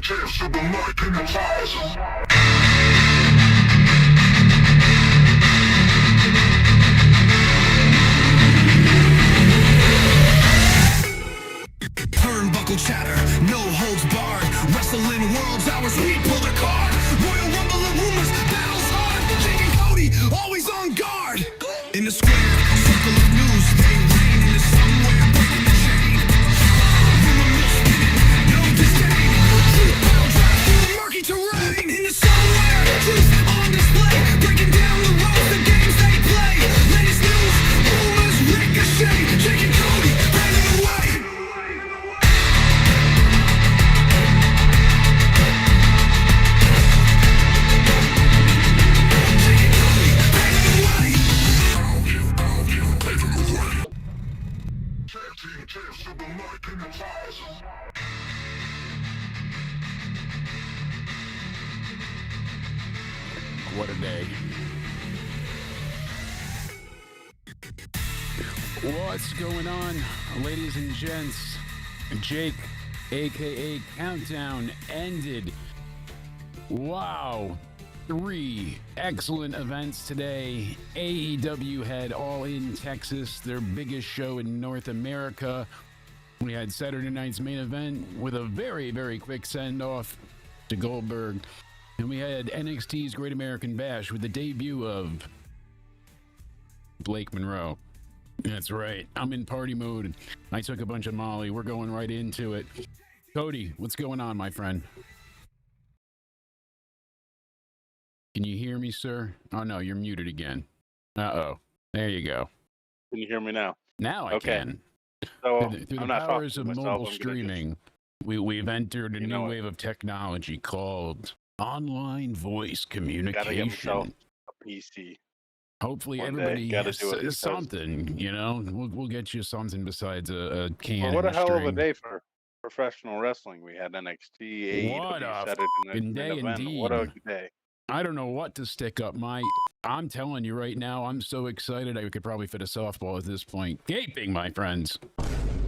chance to the mic hypnotize 'em. Turnbuckle chatter, no holds barred. Wrestling worlds hours, we pull the card. Royal Rumble of rumors, battles hard. Jake and Cody, always on guard. In the square, circle of news, they reign in the somewhere, breaking the chain. Rumor mill spinning, no disdain. Truth battle track through murky terrain. In the somewhere, truth on display. Breaking down the roads, the games they play. Latest news, rumors ricochet. Jake and Cody, running away. Chance to the mic hypnotize 'em. What a day. What's going on, ladies and gents? Jake, aka Countdown, ended. Wow. 3 excellent events today. AEW had All In Texas, their biggest show in North America. We had Saturday night's main event with a very, very quick send-off to Goldberg. And we had NXT's Great American Bash with the debut of Blake Monroe. That's right. I'm in party mode. I took a bunch of Molly. We're going right into it. Cody, what's going on, my friend? Can you hear me, sir? Oh, no, you're muted again. Uh-oh. There you go. Can you hear me now? Now I Okay. can. So Through the I'm not powers talking of to myself. mobile I'm gonna streaming, we've entered a You new know it. wave of technology called online voice gotta get myself communication. a PC. Hopefully one day. everybody Gotta has do it because- something, you know? We'll get you something besides a can Well, and what a a hell of a string. day for professional wrestling. We had NXT, AEW, What a Saturday fucking night day event. indeed. What a day. I don't know what to stick up I'm telling you right now, I'm so excited I could probably fit a softball at this point. Gaping, my friends.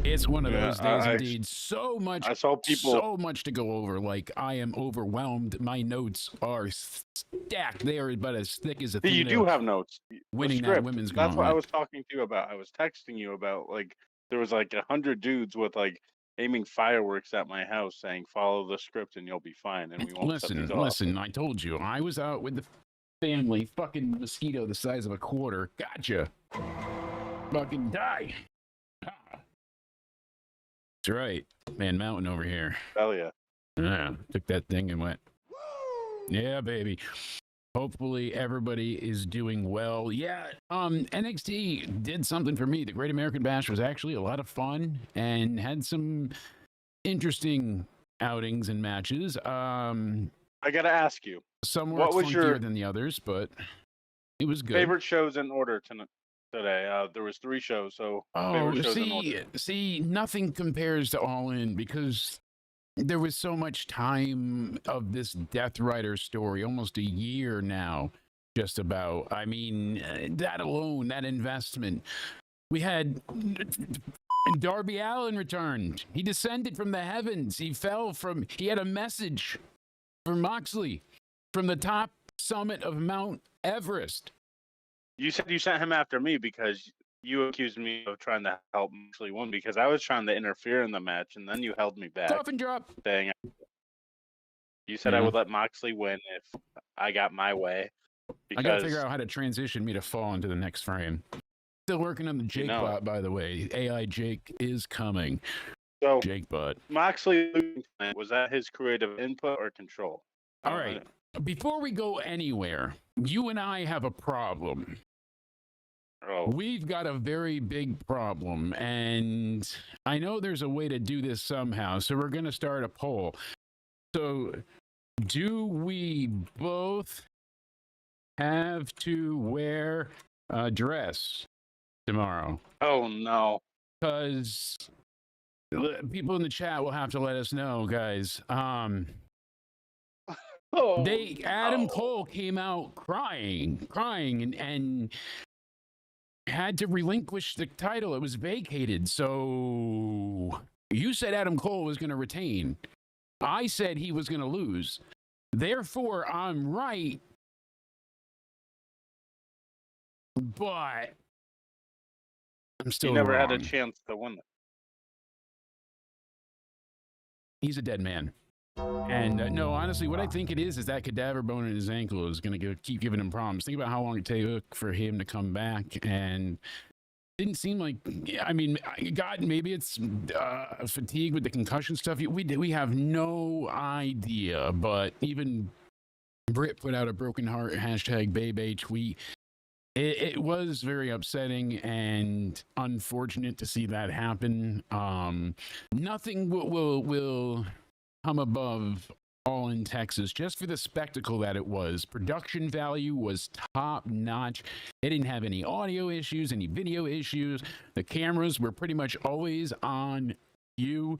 It's one of Yeah, those days I indeed. So much I saw people. so much to go over. Like, I am overwhelmed. My notes are stacked. They are about as thick as a See, you Athena do have notes. The winning that script. women's That's what I gauntlet. was talking to you about. I was texting you about, like, there was like 100 dudes with like aiming fireworks at my house saying, follow the script and you'll be fine. And we won't set these off. Listen, I told you. I was out with the family. Fucking mosquito the size of a quarter. Gotcha. Fucking die. Ah. That's right. Man Mountain over here. Hell yeah. Yeah, took that thing and went, yeah, baby. Hopefully everybody is doing well. Yeah, NXT did something for me. The Great American Bash was actually a lot of fun and had some interesting outings and matches. I gotta ask you, Some were what was funkier your than the others, but it was good. favorite shows in order today? There was 3 shows, so Oh, favorite shows in order. see, nothing compares to All In because there was so much time of this Death Rider story, almost a year now, just about. I mean, that alone, that investment. We had Darby Allin returned. He descended from the heavens. He had a message for Moxley from the top summit of Mount Everest. You said you sent him after me because you accused me of trying to help Moxley win because I was trying to interfere in the match, and then you held me back, Coffin drop. saying you said I would let Moxley win if I got my way. I gotta Because figure out how to transition me to fall into the next frame. Still working on the Jake know bot, by the way. AI Jake is coming. so Jake bot. Moxley losing tonight, was that his creative input or control? All right. Before we go anywhere, you and I have a problem. Oh, We've got a very big problem, and I know there's a way to do this somehow, so we're going to start a poll. So, do we both have to wear a dress tomorrow? oh no. Because people in the chat will have to let us know, guys. Oh, Adam no. Cole came out crying, and had to relinquish the title. It was vacated. So you said Adam Cole was going to retain. I said he was going to lose. Therefore, I'm right. But I'm still He never wrong. had a chance to win it. He's a dead man. And no, honestly, what I think it is that cadaver bone in his ankle is going to keep giving him problems. Think about how long it took for him to come back, and didn't seem like. I mean, God, maybe it's fatigue with the concussion stuff. We have no idea. But even Britt put out a broken heart #Bebe tweet. It was very upsetting and unfortunate to see that happen. Nothing will come above All In Texas just for the spectacle that it was. Production value was top notch. They didn't have any audio issues, any video issues. The cameras were pretty much always on you.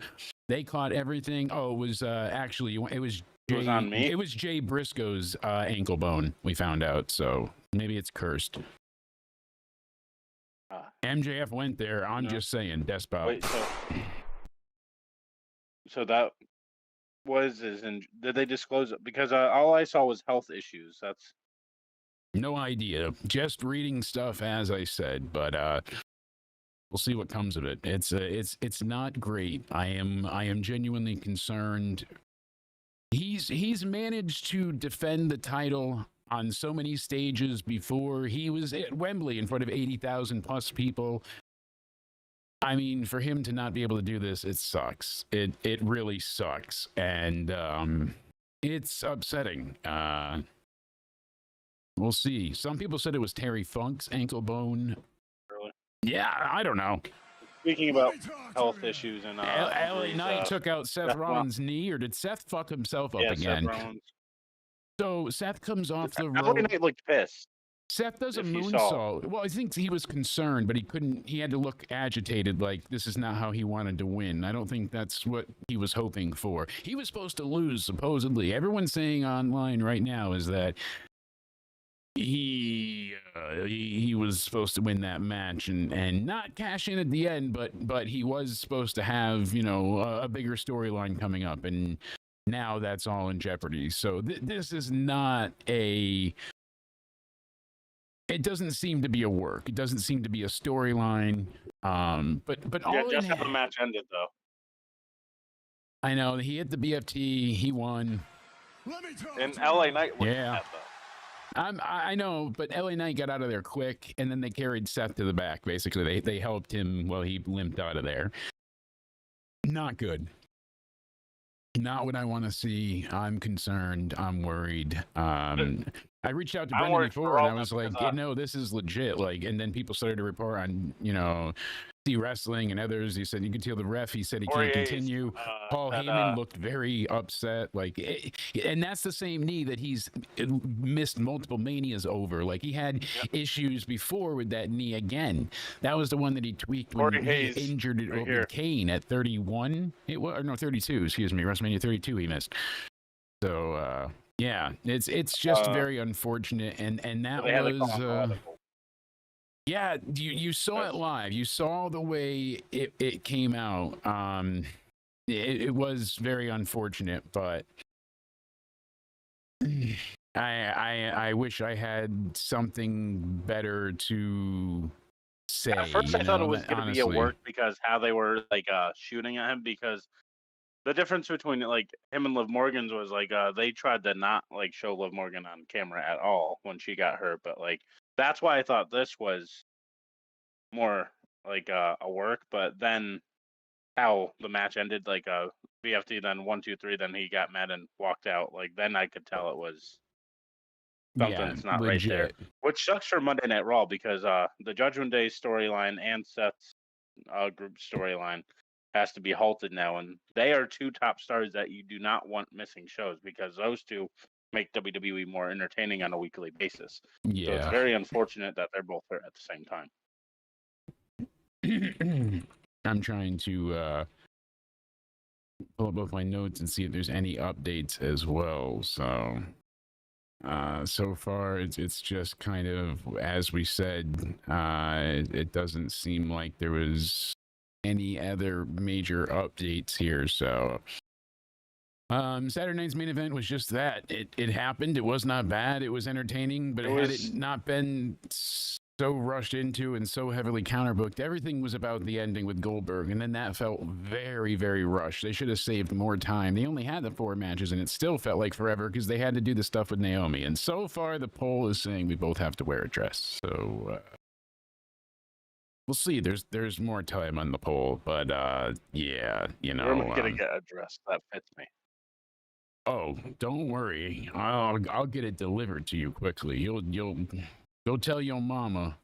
They caught everything. Oh, it was actually it was Jay, It was on me? It was Jay Briscoe's ankle bone. We found out, so maybe it's cursed. MJF went there. I'm just saying, Despot. Wait, so that was did they disclose it? Because all I saw was health issues. That's No idea. Just reading stuff as I said, but we'll see what comes of it. It's not great. I am genuinely concerned. He's managed to defend the title on so many stages before. He was at Wembley in front of 80,000 plus people. I mean, for him to not be able to do this, it sucks. It really sucks, and it's upsetting. We'll see. Some people said it was Terry Funk's ankle bone. really. Yeah, I don't know. Speaking about health issues and LA injuries, Knight took out Seth Seth Rollins' knee, or did Seth fuck himself up again? Seth Rollins. So Seth comes off the LA rope. Knight looked pissed. Seth does a if you saw. moonsault. Well, I think he was concerned, but he couldn't. He had to look agitated, like this is not how he wanted to win. I don't think that's what he was hoping for. He was supposed to lose, supposedly. Everyone's saying online right now is that he was supposed to win that match and not cash in at the end, but he was supposed to have a bigger storyline coming up, and now that's all in jeopardy. So this is not a. It doesn't seem to be a work. It doesn't seem to be a storyline. But Yeah, all just how the match ended though. I know he hit the BFT. He won. And LA Knight looked Yeah. bad, though. I know, but LA Knight got out of there quick, and then they carried Seth to the back. Basically, they helped him while he limped out of there. Not good. Not what I want to see. I'm concerned. I'm worried. I reached out to I'm Brendan worried before, for and all I was them like, because, this is legit. Like, and then people started to report on, See Wrestling and others. He said you could tell the ref. He said he can't continue. Paul Heyman looked very upset. Like, and that's the same knee that he's missed multiple manias over. Like he had issues before with that knee again. That was the one that he tweaked when he injured it over Kane at 31. It was, or no, 32. Excuse me, WrestleMania 32. He missed. So yeah, it's just very unfortunate, and that was. Yeah, you saw it live. You saw the way it came out. It was very unfortunate, but I wish I had something better to say. At first, I thought it was going to be a work because how they were like shooting at him. Because the difference between like him and Liv Morgan's was like they tried to not like show Liv Morgan on camera at all when she got hurt, but like. That's why I thought this was more like a work, but then how the match ended, like BFT, then 1, 2, 3, then he got mad and walked out. Like then I could tell it was something's not legit. Right there. Which sucks for Monday Night Raw because the Judgment Day storyline and Seth's group storyline has to be halted now, and they are two top stars that you do not want missing shows because those two make WWE more entertaining on a weekly basis. Yeah. So it's very unfortunate that they're both there at the same time. I'm trying to pull up both my notes and see if there's any updates as well. So so far it's just kind of as we said. It doesn't seem like there was any other major updates here. So Saturday night's main event was just that. It happened. It was not bad. It was entertaining, but had it not been so rushed into and so heavily counterbooked, everything was about the ending with Goldberg, and then that felt very, very rushed. They should have saved more time. They only had the 4 matches, and it still felt like forever because they had to do the stuff with Naomi. And so far, the poll is saying we both have to wear a dress. So we'll see. There's more time on the poll, but yeah, you know. I'm gonna get a dress that fits me. Oh, don't worry. I'll get it delivered to you quickly. You'll go tell your mama.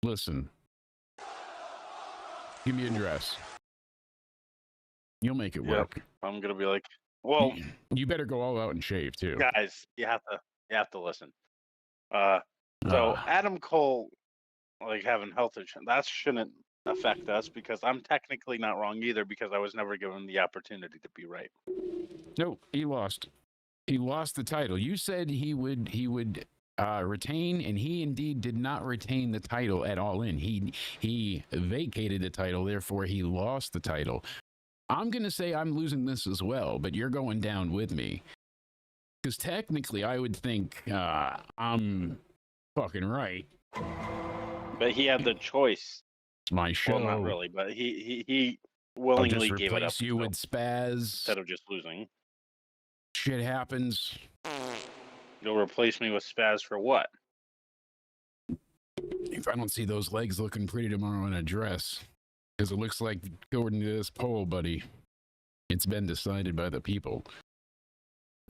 Listen, give me a dress. You'll make it work. I'm gonna be like, well, you better go all out and shave too, guys. You have to listen. So Adam Cole, like having health insurance, that shouldn't affect us because I'm technically not wrong either because I was never given the opportunity to be right. No, he lost. He lost the title. You said he would retain, and he indeed did not retain the title at All In. He vacated the title, therefore he lost the title. I'm gonna say I'm losing this as well, but you're going down with me because technically I would think I'm fucking right. But he had the choice. It's my show. Well, not really, but he willingly gave it up. Replace you with Spaz instead of just losing. Shit happens. You'll replace me with Spaz for what? If I don't see those legs looking pretty tomorrow in a dress, because it looks like, according to this poll, buddy, it's been decided by the people.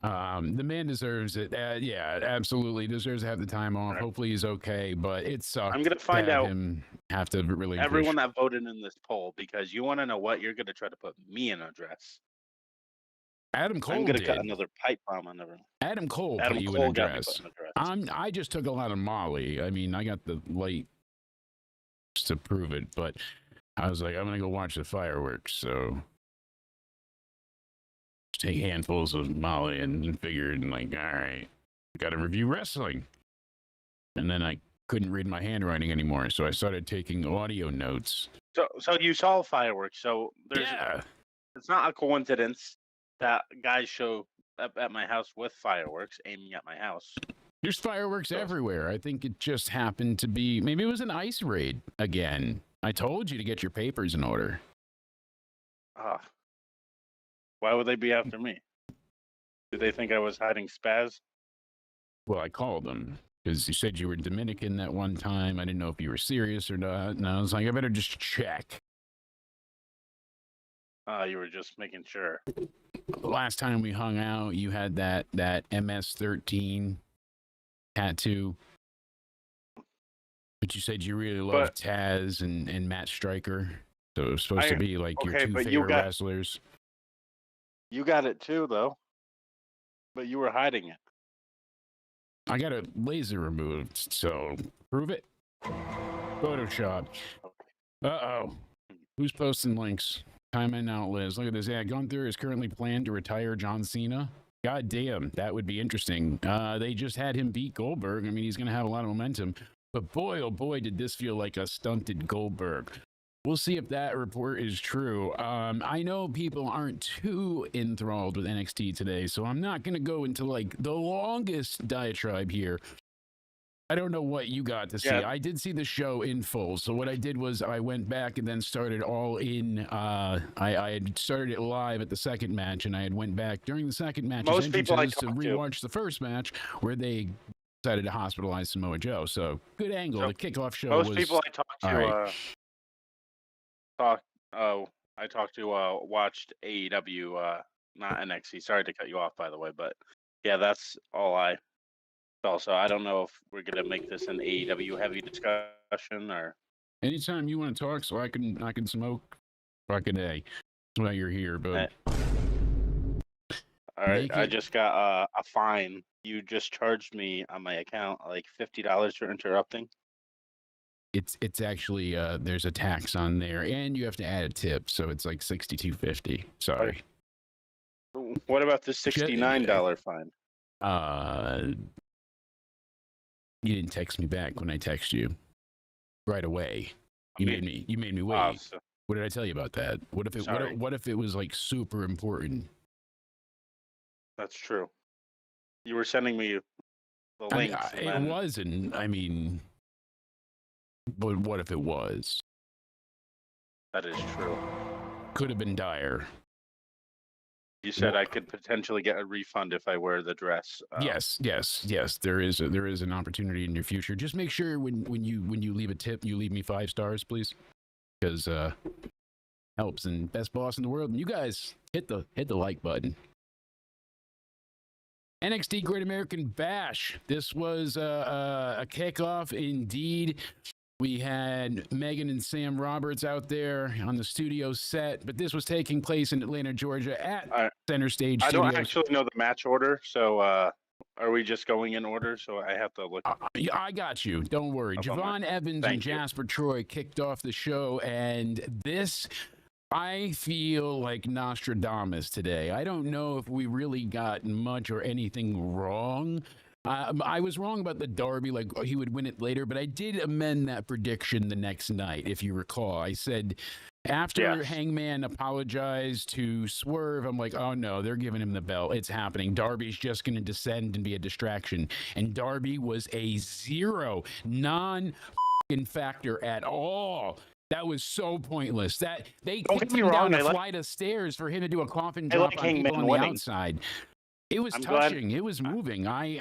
The man deserves it. Yeah, absolutely deserves to have the time off. Right. Hopefully he's okay, but it sucks. I'm gonna find out him have to really everyone that voted in this poll because you want to know what you're gonna try to put me in a dress. Adam Cole I'm gonna did. cut another pipe bomb on everyone. Adam Cole put you in a dress. I just took a lot of Molly. I mean, I got the light to prove it, but I was like, I'm gonna go watch the fireworks, so take handfuls of Molly and figured, like, all right, got to review wrestling. And then I couldn't read my handwriting anymore, so I started taking audio notes. So you saw fireworks. So there's, it's not a coincidence that guys show up at my house with fireworks aiming at my house. There's fireworks everywhere. I think it just happened to be, maybe it was an ice raid again. I told you to get your papers in order. Why would they be after me? Did they think I was hiding Spaz? Well, I called them because you said you were Dominican that one time. I didn't know if you were serious or not. And I was like, I better just check. You were just making sure. Last time we hung out, you had that MS-13 tattoo. But you said you really loved Taz and Matt Stryker. So it was supposed to be like your two favorite wrestlers. You got it too, though. But you were hiding it. I got it laser removed, so prove it. Photoshop. Uh-oh. Who's posting links? Time and outlets. Look at this. Yeah, Gunther is currently planned to retire John Cena. God damn, that would be interesting. They just had him beat Goldberg. I mean, he's going to have a lot of momentum. But boy, oh boy, did this feel like a stunted Goldberg. We'll see if that report is true. I know people aren't too enthralled with NXT today, so I'm not going to go into like the longest diatribe here. I don't know what you got to see. Yeah. I did see the show in full. So what I did was I went back and then started All In. I had started it live at the second match, and I had went back during the second match to rewatch the first match where they decided to hospitalize Samoa Joe. So good angle. So the kickoff show was... Most people I talked to... I talked to watched AEW, not NXT. Sorry to cut you off, by the way, but yeah, that's all I saw. So I don't know if we're gonna make this an AEW heavy discussion or. Anytime you want to talk, so I can smoke. Fucking A. That's why you're here, but. All right, I just got a fine. You just charged me on my account like $50 for interrupting. It's actually there's a tax on there, and you have to add a tip, so it's like $62.50. Sorry. What about the $69 fine? You didn't text me back when I texted you right away. You made me wait. What did I tell you about that? What if it was like super important? That's true. You were sending me the links. It wasn't. I mean, but what if it was? That is true. Could have been dire. You said I could potentially get a refund if I wear the dress. Yes. There is an opportunity in your future. Just make sure when you leave a tip, you leave me 5 stars, please, because helps. And best boss in the world. And you guys hit the like button. NXT Great American Bash. This was a kickoff indeed. We had Megan and Sam Roberts out there on the studio set, but this was taking place in Atlanta, Georgia at Center Stage Studios. I don't actually know the match order, so are we just going in order? So I have to look. I got you. Don't worry. Javon Evans and Jasper Troy kicked off the show, and this, I feel like Nostradamus today. I don't know if we really got much or anything wrong. I was wrong about the Darby, like he would win it later, but I did amend that prediction the next night, if you recall. I said after Hangman apologized to Swerve, I'm like, oh no, they're giving him the belt. It's happening. Darby's just going to descend and be a distraction. And Darby was a zero, non-factor at all. That was so pointless. That they kicked him down a flight of stairs for him to do a coffin drop on people on the outside. It was touching. It was moving. I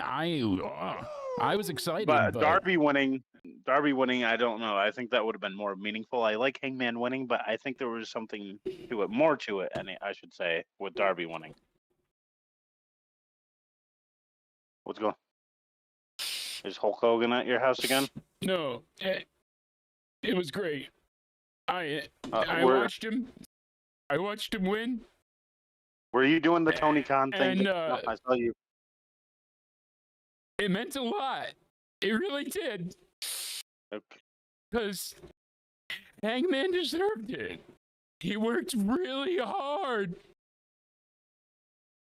was excited. But Darby winning, I don't know. I think that would have been more meaningful. I like Hangman winning, but I think there was something to it, more to it, I should say, with Darby winning. What's going on? Is Hulk Hogan at your house again? No. It was great. I watched him. I watched him win. Were you doing the Tony Khan thing? And, no, I saw you. It meant a lot. It really did. Okay. Because Hangman deserved it. He worked really hard.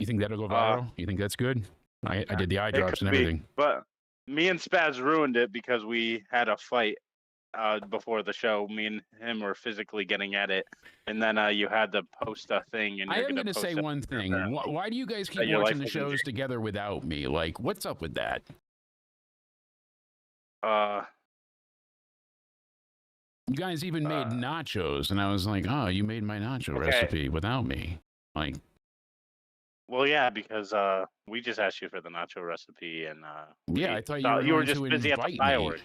You think that'll go viral? You think that's good? I did the eye drops and everything. But me and Spaz ruined it because we had a fight before the show. Me and him were physically getting at it, and then you had to post a thing. And I am going to say one thing. Why do you guys keep watching the shows together without me? Like, what's up with that? You guys even made nachos, and I was like, oh, you made my nacho recipe without me. Like, well, yeah, because we just asked you for the nacho recipe, and I thought you were just busy at the fireworks.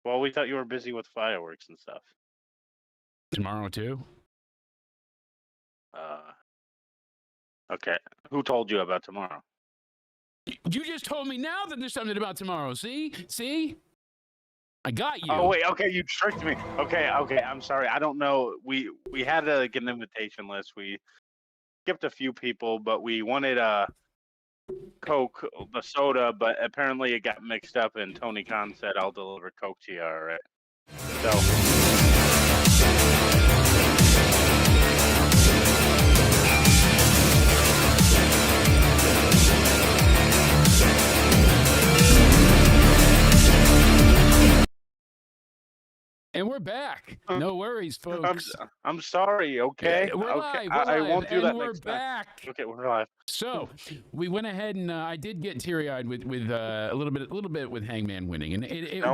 Well, we thought you were busy with fireworks and stuff. Tomorrow too? Okay. Who told you about tomorrow? You just told me now that there's something about tomorrow. See? I got you. Oh wait, okay, you tricked me. Okay, I'm sorry. I don't know. We had an invitation list. We skipped a few people, but we wanted Coke, the soda, but apparently it got mixed up, and Tony Khan said, I'll deliver Coke to you, all right? So... And we're back. No worries, folks. I'm sorry, okay? Yeah, we're live. I won't do that we're next back. time. Okay, we're live. So we went ahead and I did get teary-eyed with a little bit with Hangman winning, and it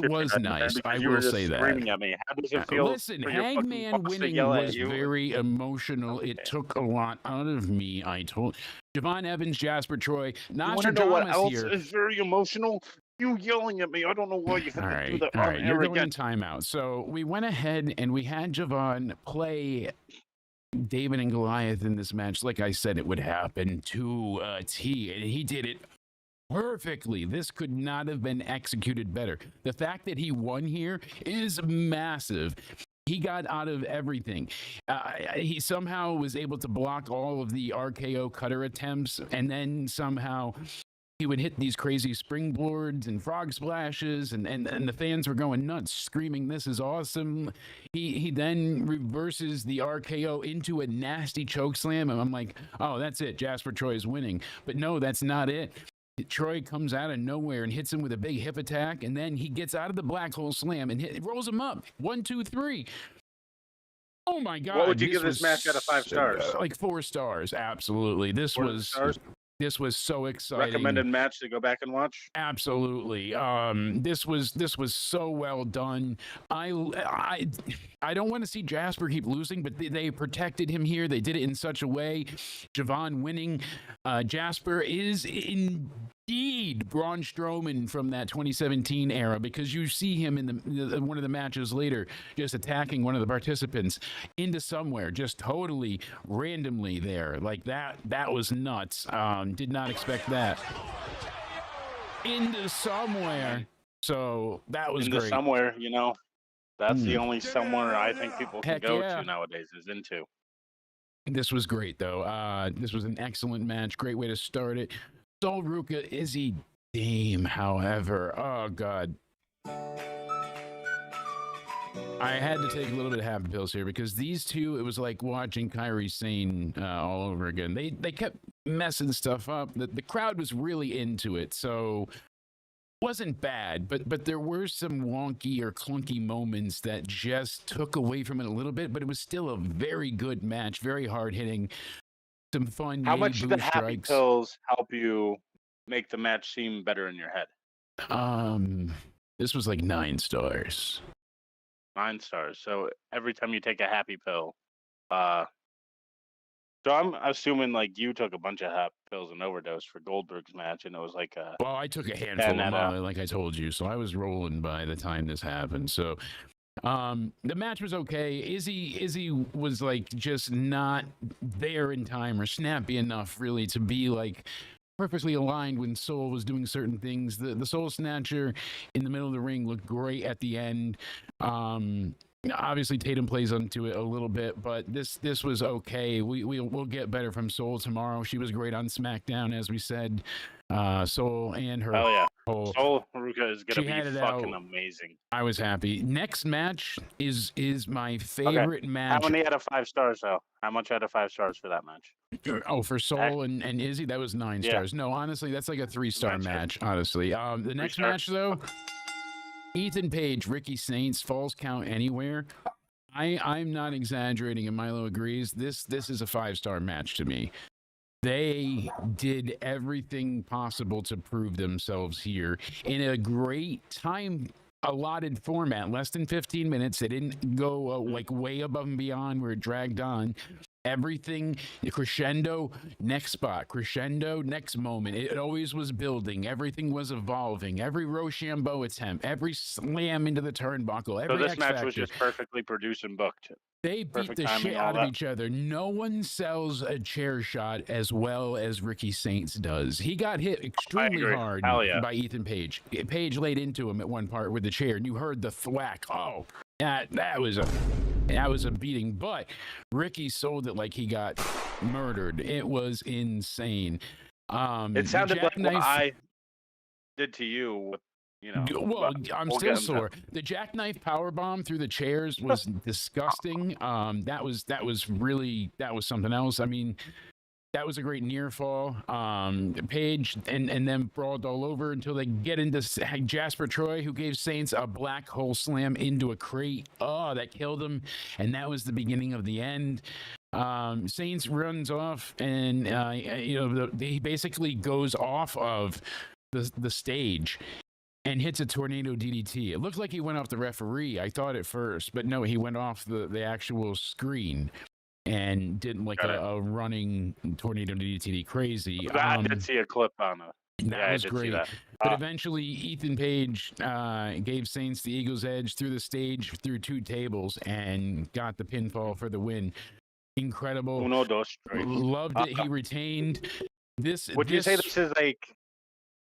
was nice. I will say that. Screaming at me. How does it feel? Listen, Hangman winning was very emotional. Okay. It took a lot out of me. I told Javon Evans, Jasper Troy, Nostradamus here. Is very emotional. You yelling at me. I don't know why you have to do that. All right, you're going in timeout. So we went ahead and we had Javon play David and Goliath in this match. Like I said, it would happen to a T, and he did it perfectly. This could not have been executed better. The fact that he won here is massive. He got out of everything. He somehow was able to block all of the RKO cutter attempts, and then somehow he would hit these crazy springboards and frog splashes, and the fans were going nuts, screaming, "This is awesome!" He then reverses the RKO into a nasty choke slam, and I'm like, "Oh, that's it. Jasper Troy is winning." But no, that's not it. Troy comes out of nowhere and hits him with a big hip attack, and then he gets out of the black hole slam and rolls him up. 1, 2, 3. Oh my God! What would you give this match out of 5 stars? Like 4 stars, absolutely. This was so exciting. Recommended match to go back and watch? Absolutely. This was so well done. I don't want to see Jasper keep losing, but they protected him here. They did it in such a way. Javon winning. Jasper is indeed Braun Strowman from that 2017 era, because you see him in one of the matches later just attacking one of the participants into somewhere, just totally randomly there. Like that was nuts. Did not expect that. Into somewhere. So that was into great. Somewhere, that's the only somewhere I think people can Heck go yeah. to nowadays is into. This was great, though. This was an excellent match. Great way to start it. Sol Ruka, Izzy Dame, however. Oh, God. I had to take a little bit of happy pills here, because these two, it was like watching Kairi Sane all over again. They kept messing stuff up. The crowd was really into it, so wasn't bad, but there were some wonky or clunky moments that just took away from it a little bit, but it was still a very good match, very hard-hitting, some fun. How much did the happy strikes. pills help you make the match seem better in your head? This was like 9 stars. 9 stars. So every time you take a happy pill, so I'm assuming like you took a bunch of happy pills and overdose for Goldberg's match, and it was like a. Well, I took a handful of Molly, like I told you, so I was rolling by the time this happened. So the match was okay. Izzy was like just not there in time or snappy enough really to be like perfectly aligned when Soul was doing certain things. The Soul Snatcher in the middle of the ring looked great at the end. Obviously Tatum plays onto it a little bit, but this was okay. We'll get better from Soul tomorrow. She was great on SmackDown, as we said. Soul and her. Oh yeah. Whole, Soul Ruka is gonna be fucking out. Amazing. I was happy. Next match is my favorite match. How many out of 5 stars though? How much out of 5 stars for that match? Oh, for Soul and Izzy, that was 9 stars. No, honestly, that's like a 3-star match. Honestly, the next match though. Ethan Page, Ricky Saints, Falls Count Anywhere. I'm not exaggerating, and Milo agrees. This is a 5-star match to me. They did everything possible to prove themselves here in a great time allotted format, less than 15 minutes. They didn't go like way above and beyond where it dragged on. Everything, crescendo, next spot, crescendo, next moment. It always was building. Everything was evolving. Every Rochambeau attempt, every slam into the turnbuckle, every So this X match Factor. was just perfectly produced and booked. They beat the shit out of each other. No one sells a chair shot as well as Ricky Saints does. He got hit extremely hard by Ethan Page. Page laid into him at one part with the chair, and you heard the thwack. Oh, that was a beating. But Ricky sold it like he got murdered. It was insane. It sounded like what I did to you. Well, I'm still sore. The jackknife powerbomb through the chairs was disgusting. That was something else. I mean, that was a great near fall. Page and then brawled all over until they get into Jasper Troy, who gave Saints a black hole slam into a crate. Oh, that killed him. And that was the beginning of the end. Saints runs off, and he basically goes off of the stage and hits a tornado DDT. It looked like he went off the referee. I thought at first, but no, he went off the actual screen and did like a running tornado DDT. Crazy. I did see a clip on it. That was great. But eventually, Ethan Page gave Saints the Eagle's Edge through the stage, through 2 tables, and got the pinfall for the win. Incredible. Uno, dos, tres. Loved it. He retained. Would you say this is like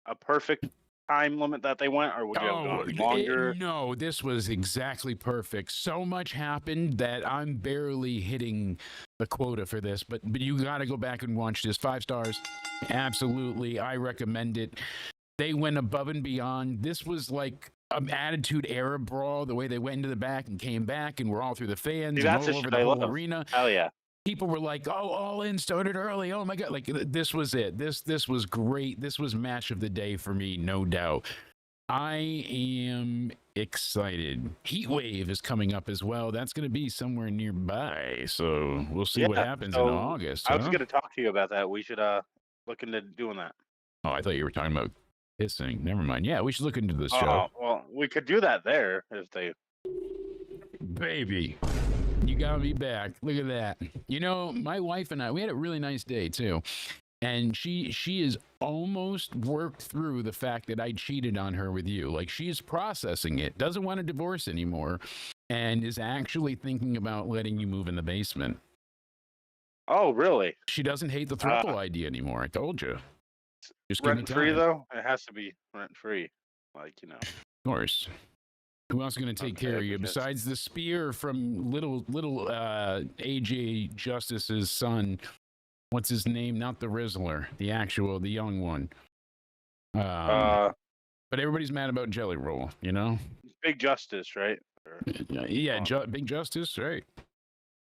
a perfect time limit that they went, or would you have gone longer? No, this was exactly perfect. So much happened that I'm barely hitting the quota for this, but you got to go back and watch this. 5 stars. Absolutely. I recommend it. They went above and beyond. This was like an Attitude Era brawl, the way they went into the back and came back and were all through the fans and all over the whole arena. Hell yeah. People were like, "Oh, All In started early. Oh my God!" Like this was it. This was great. This was match of the day for me, no doubt. I am excited. Heat Wave is coming up as well. That's going to be somewhere nearby. So we'll see what happens in August. I was going to talk to you about that. We should look into doing that. Oh, I thought you were talking about pissing. Never mind. Yeah, we should look into this show. Oh, well, we could do that there if they. Baby, you got me back. Look at that. You know, my wife and I, we had a really nice day too. And she is almost worked through the fact that I cheated on her with you. Like, she's processing it, doesn't want a divorce anymore, and is actually thinking about letting you move in the basement. Oh, really? She doesn't hate the throuple idea anymore. I told you. Just rent free though. It has to be rent free. Like, you know. Of course. Who else is going to take care of you besides the spear from little AJ Justice's son? What's his name? Not the Rizzler, the young one. But everybody's mad about Jelly Roll, you know? Big Justice, right? Big Justice, right?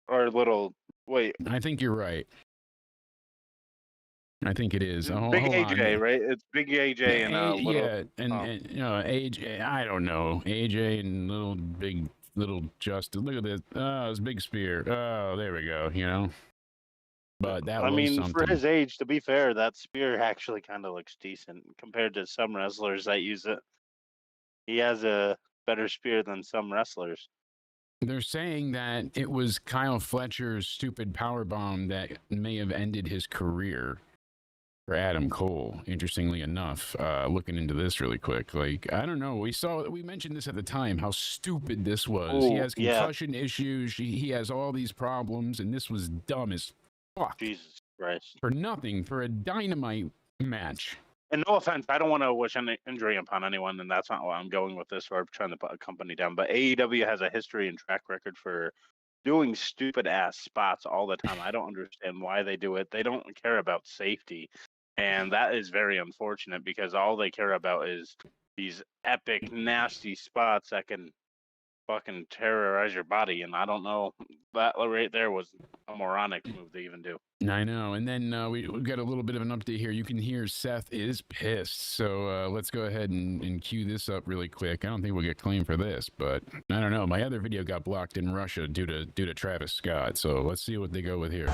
Or little, wait. I think you're right. I think it is. Big AJ, right? It's Big AJ and little. Yeah, and AJ. I don't know. AJ and little Justice. Look at this. Oh, it's Big Spear. Oh, there we go. You know. But that was something. For his age, to be fair, that spear actually kind of looks decent compared to some wrestlers that use it. He has a better spear than some wrestlers. They're saying that it was Kyle Fletcher's stupid powerbomb that may have ended his career for Adam Cole, interestingly enough. Looking into this really quick. Like, I don't know. We mentioned this at the time, how stupid this was. He has concussion issues. He has all these problems, and this was dumb as fuck. Jesus Christ. For nothing, for a dynamite match. And no offense, I don't want to wish any injury upon anyone, and that's not why I'm going with this or trying to put a company down. But AEW has a history and track record for doing stupid ass spots all the time. I don't understand why they do it. They don't care about safety. And that is very unfortunate because all they care about is these epic, nasty spots that can fucking terrorize your body. And I don't know, that right there was a moronic move to even do. I know. And then we've got a little bit of an update here. You can hear Seth is pissed. So let's go ahead and cue this up really quick. I don't think we'll get claimed for this, but I don't know. My other video got blocked in Russia due to Travis Scott. So let's see what they go with here.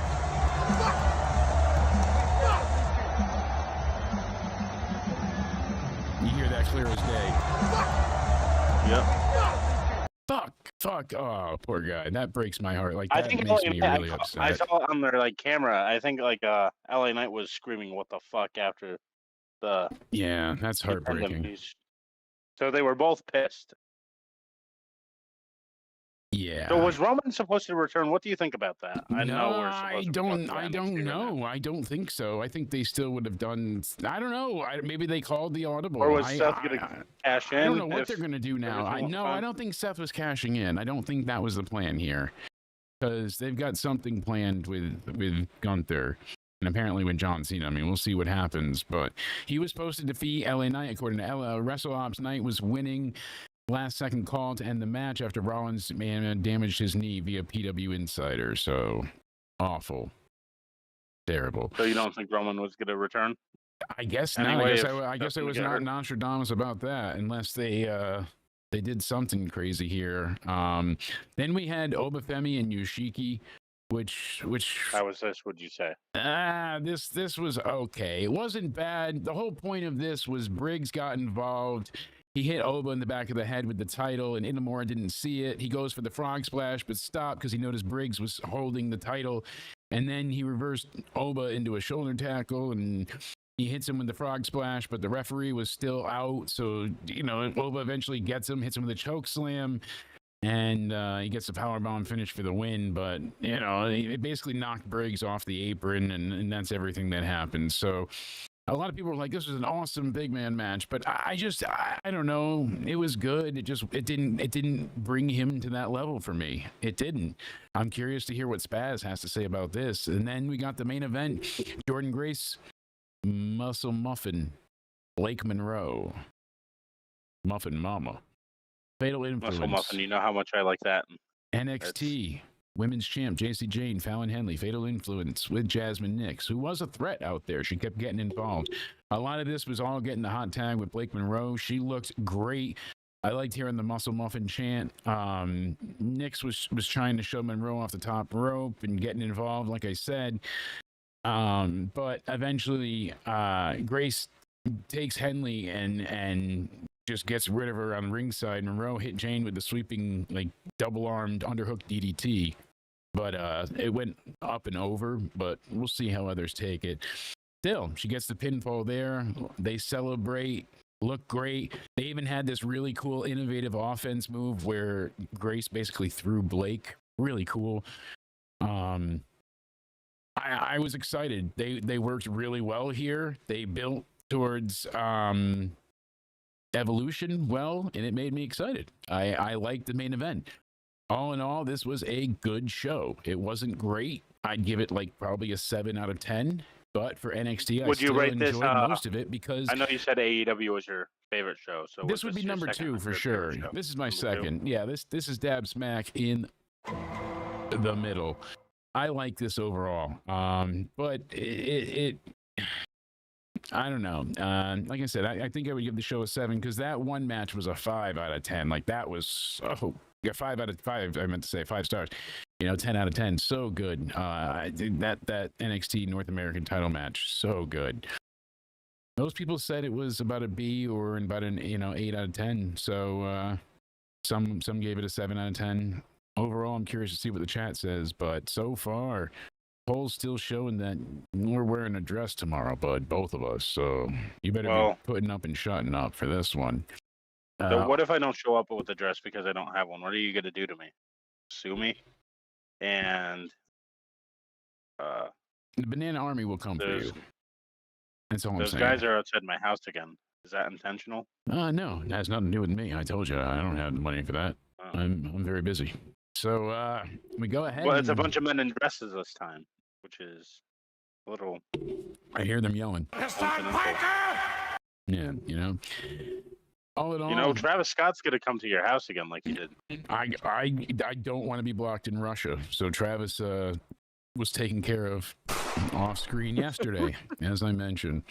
You hear that clear as day. Yep. Fuck. Oh, poor guy. That breaks my heart. Like, that makes me really upset. I saw it on their camera. I think LA Knight was screaming "What the fuck" after the. Yeah, that's heartbreaking. So they were both pissed. Yeah. So was Roman supposed to return? What do you think about that? I don't know. I don't think so. I think they still would have done. I don't know. Maybe they called the audible. Or was Seth going to cash in? I don't know what they're going to do now. I don't think Seth was cashing in. I don't think that was the plan here, because they've got something planned with Gunther. And apparently with John Cena. I mean, we'll see what happens. But he was supposed to defeat LA Knight, according to WrestleOps. Knight was winning. Last second call to end the match after Rollins damaged his knee via PW Insider. So awful. Terrible. So you don't think Roman was going to return? I guess not. I guess I was not Nostradamus about that, unless they did something crazy here. Then we had Obafemi and Yoshiki, which how was this, would you say? This was okay. It wasn't bad. The whole point of this was Briggs got involved. He hit Oba in the back of the head with the title, and Inamura didn't see it. He goes for the frog splash, but stopped because he noticed Briggs was holding the title. And then he reversed Oba into a shoulder tackle, and he hits him with the frog splash, but the referee was still out. So, Oba eventually gets him, hits him with a choke slam, and he gets the powerbomb finish for the win. But, it basically knocked Briggs off the apron, and that's everything that happened. So a lot of people were like, this was an awesome big man match, but I don't know. It was good. It didn't bring him to that level for me. It didn't. I'm curious to hear what Spaz has to say about this. And then we got the main event. Jordan Grace, Muscle Muffin, Blake Monroe, Muffin Mama, Fatal Influence. Muscle Muffin, you know how much I like that. NXT Women's champ JC Jane, Fallon Henley, Fatal Influence with Jasmine Nix, who was a threat out there. She kept getting involved. A lot of this was all getting the hot tag with Blake Monroe. She looked great. I liked hearing the muscle muffin chant. Nix was trying to show Monroe off the top rope and getting involved, like I said. But eventually, Grace takes Henley and just gets rid of her on ringside. Monroe hit Jane with the sweeping, like, double-armed underhook DDT. But it went up and over, but we'll see how others take it. Still, she gets the pinfall there. They celebrate, look great. They even had this really cool, innovative offense move where Grace basically threw Blake. Really cool. I was excited. They worked really well here. They built towards Evolution well, and it made me excited. I liked the main event. All in all, this was a good show. It wasn't great. I'd give it like probably a 7 out of 10. But for NXT, I still enjoyed most of it because I know you said AEW was your favorite show. So this would be number 2 for sure. This is my second. Yeah, this is dab smack in the middle. I like this overall. But it I don't know. Like I said, I think I would give the show a 7 because that one match was a 5 out of 10. Like that was 5 out of 5. I meant to say 5 stars. 10 out of 10. So good. That NXT North American title match, so good. Most people said it was about a B or about an 8 out of 10. So some gave it a 7 out of 10. Overall, I'm curious to see what the chat says, but so far, polls still showing that we're wearing a dress tomorrow, bud, both of us. So you better be putting up and shutting up for this one. So what if I don't show up with a dress because I don't have one? What are you going to do to me? Sue me? And the Banana Army will come for you. That's all I'm saying. Those guys are outside my house again. Is that intentional? No, it has nothing to do with me. I told you I don't have the money for that. Oh. I'm very busy. So we go ahead. Well, it's a bunch of men in dresses this time, which is a little. I hear them yelling. Yeah, all in all, Travis Scott's gonna come to your house again, like he did. I don't want to be blocked in Russia, so Travis was taken care of off screen yesterday, as I mentioned.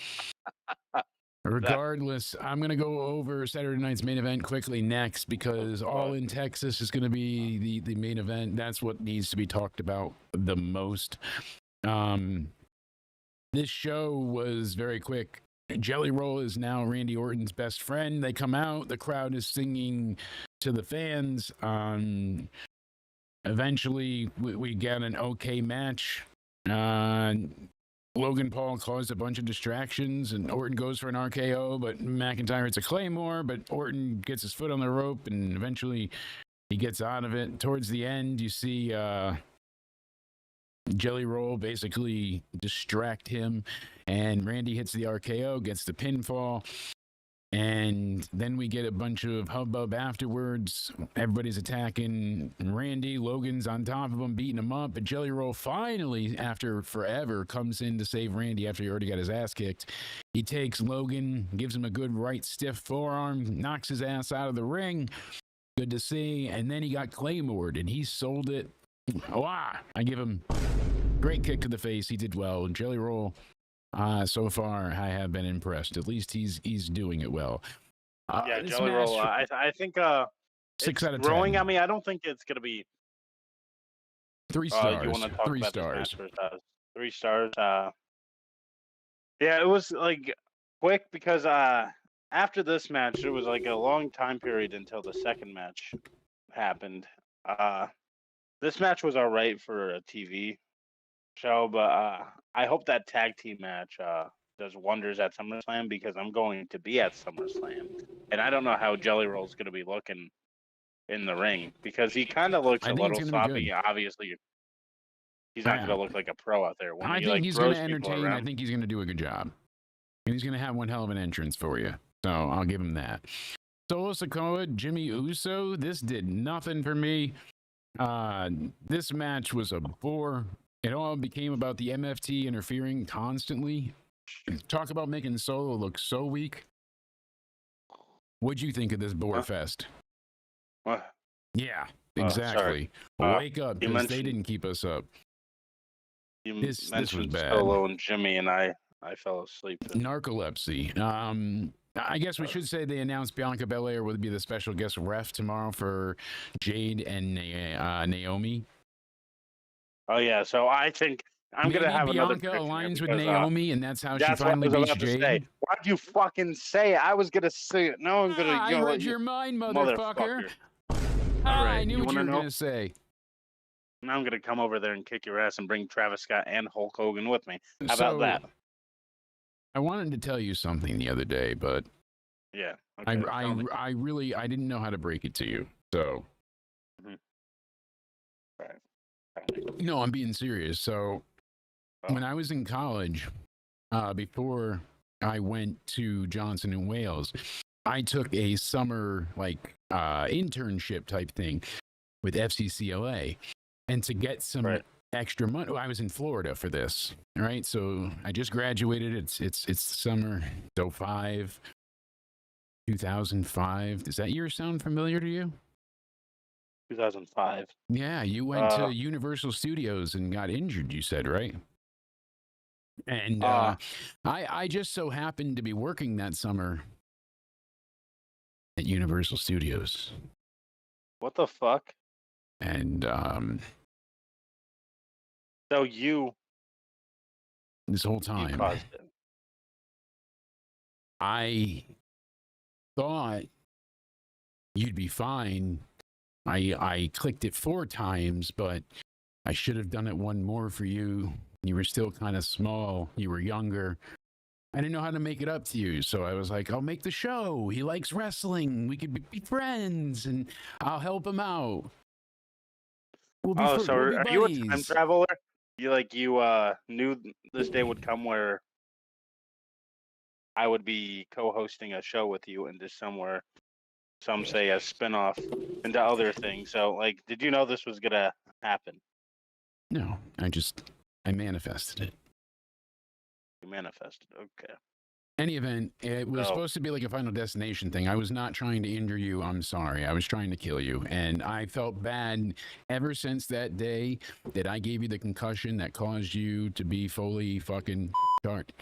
Regardless, I'm going to go over Saturday night's main event quickly next because All In Texas is going to be the main event. That's what needs to be talked about the most. This show was very quick. Jelly Roll is now Randy Orton's best friend. They come out. The crowd is singing to the fans. Eventually, we get an okay match. Logan Paul caused a bunch of distractions, and Orton goes for an RKO, but McIntyre hits a Claymore, but Orton gets his foot on the rope, and eventually he gets out of it. Towards the end, you see Jelly Roll basically distract him, and Randy hits the RKO, gets the pinfall, and then we get a bunch of hubbub afterwards. Everybody's attacking Randy. Logan's on top of him, beating him up. But Jelly Roll finally, after forever, comes in to save Randy after he already got his ass kicked. He takes Logan, gives him a good right stiff forearm, knocks his ass out of the ring. Good to see. And then he got Claymored, and he sold it. I give him great kick to the face. He did well. And Jelly Roll, so far, I have been impressed. At least he's doing it well. Jelly Roll. I think 6 out of 10. Growing on me. I don't think it's gonna be 3 stars. You want to talk 3 about stars. 3 stars. Yeah, it was like quick because after this match, it was like a long time period until the second match happened. This match was all right for a TV show, but I hope that tag team match does wonders at SummerSlam because I'm going to be at SummerSlam, and I don't know how Jelly Roll's going to be looking in the ring because he kind of looks a little sloppy. Obviously, he's not going to look like a pro out there. I think he's going to entertain. I think he's going to do a good job, and he's going to have one hell of an entrance for you. So I'll give him that. Solo Sikoa, Jimmy Uso. This did nothing for me. This match was a bore. It all became about the MFT interfering constantly. Talk about making Solo look so weak. What'd you think of this bore fest? What? Yeah. Exactly. Wake up, you because they mentioned- didn't keep us up. This was mentioned bad. Solo and Jimmy, and I fell asleep. Narcolepsy. I guess we should say they announced Bianca Belair will be the special guest ref tomorrow for Jade and Naomi. Oh yeah, so I think I'm Maybe gonna have another Bianca prediction here aligns with because, Naomi, and that's how she that's what I finally was beats about to say. Jade. Why'd you fucking say it? I was gonna say it. Now I'm gonna I yell read at you, your mind, motherfucker. All I right, knew you what you wanna were know? going to say. Now I'm gonna come over there and kick your ass and bring Travis Scott and Hulk Hogan with me. How So, about that? I wanted to tell you something the other day, but Yeah. Okay, tell me. I really didn't know how to break it to you. So, Right. no, I'm being serious. So, Oh. when I was in college, before I went to Johnson and Wales, I took a summer internship type thing with FCCLA, and to get some extra money, I was in Florida for this. All right, so I just graduated. It's summer 05, 2005. Does that year sound familiar to you? 2005. Yeah, you went to Universal Studios and got injured, you said, right? And I just so happened to be working that summer at Universal Studios. What the fuck? And So you this whole time, caused it. I thought you'd be fine. I clicked it 4 times, but I should have done it one more for you. You were still kind of small. You were younger. I didn't know how to make it up to you. So I was like, I'll make the show. He likes wrestling. We could be friends, and I'll help him out. We'll be So we'll be are you a time buddies. traveler? You knew this day would come where I would be co-hosting a show with you into somewhere, some say a spin-off into other things. So, like, did you know this was gonna happen? No, I manifested it. You manifested. Okay. Any event, it was supposed to be like a Final Destination thing. I was not trying to injure you. I'm sorry. I was trying to kill you. And I felt bad ever since that day that I gave you the concussion that caused you to be fully fucking charged.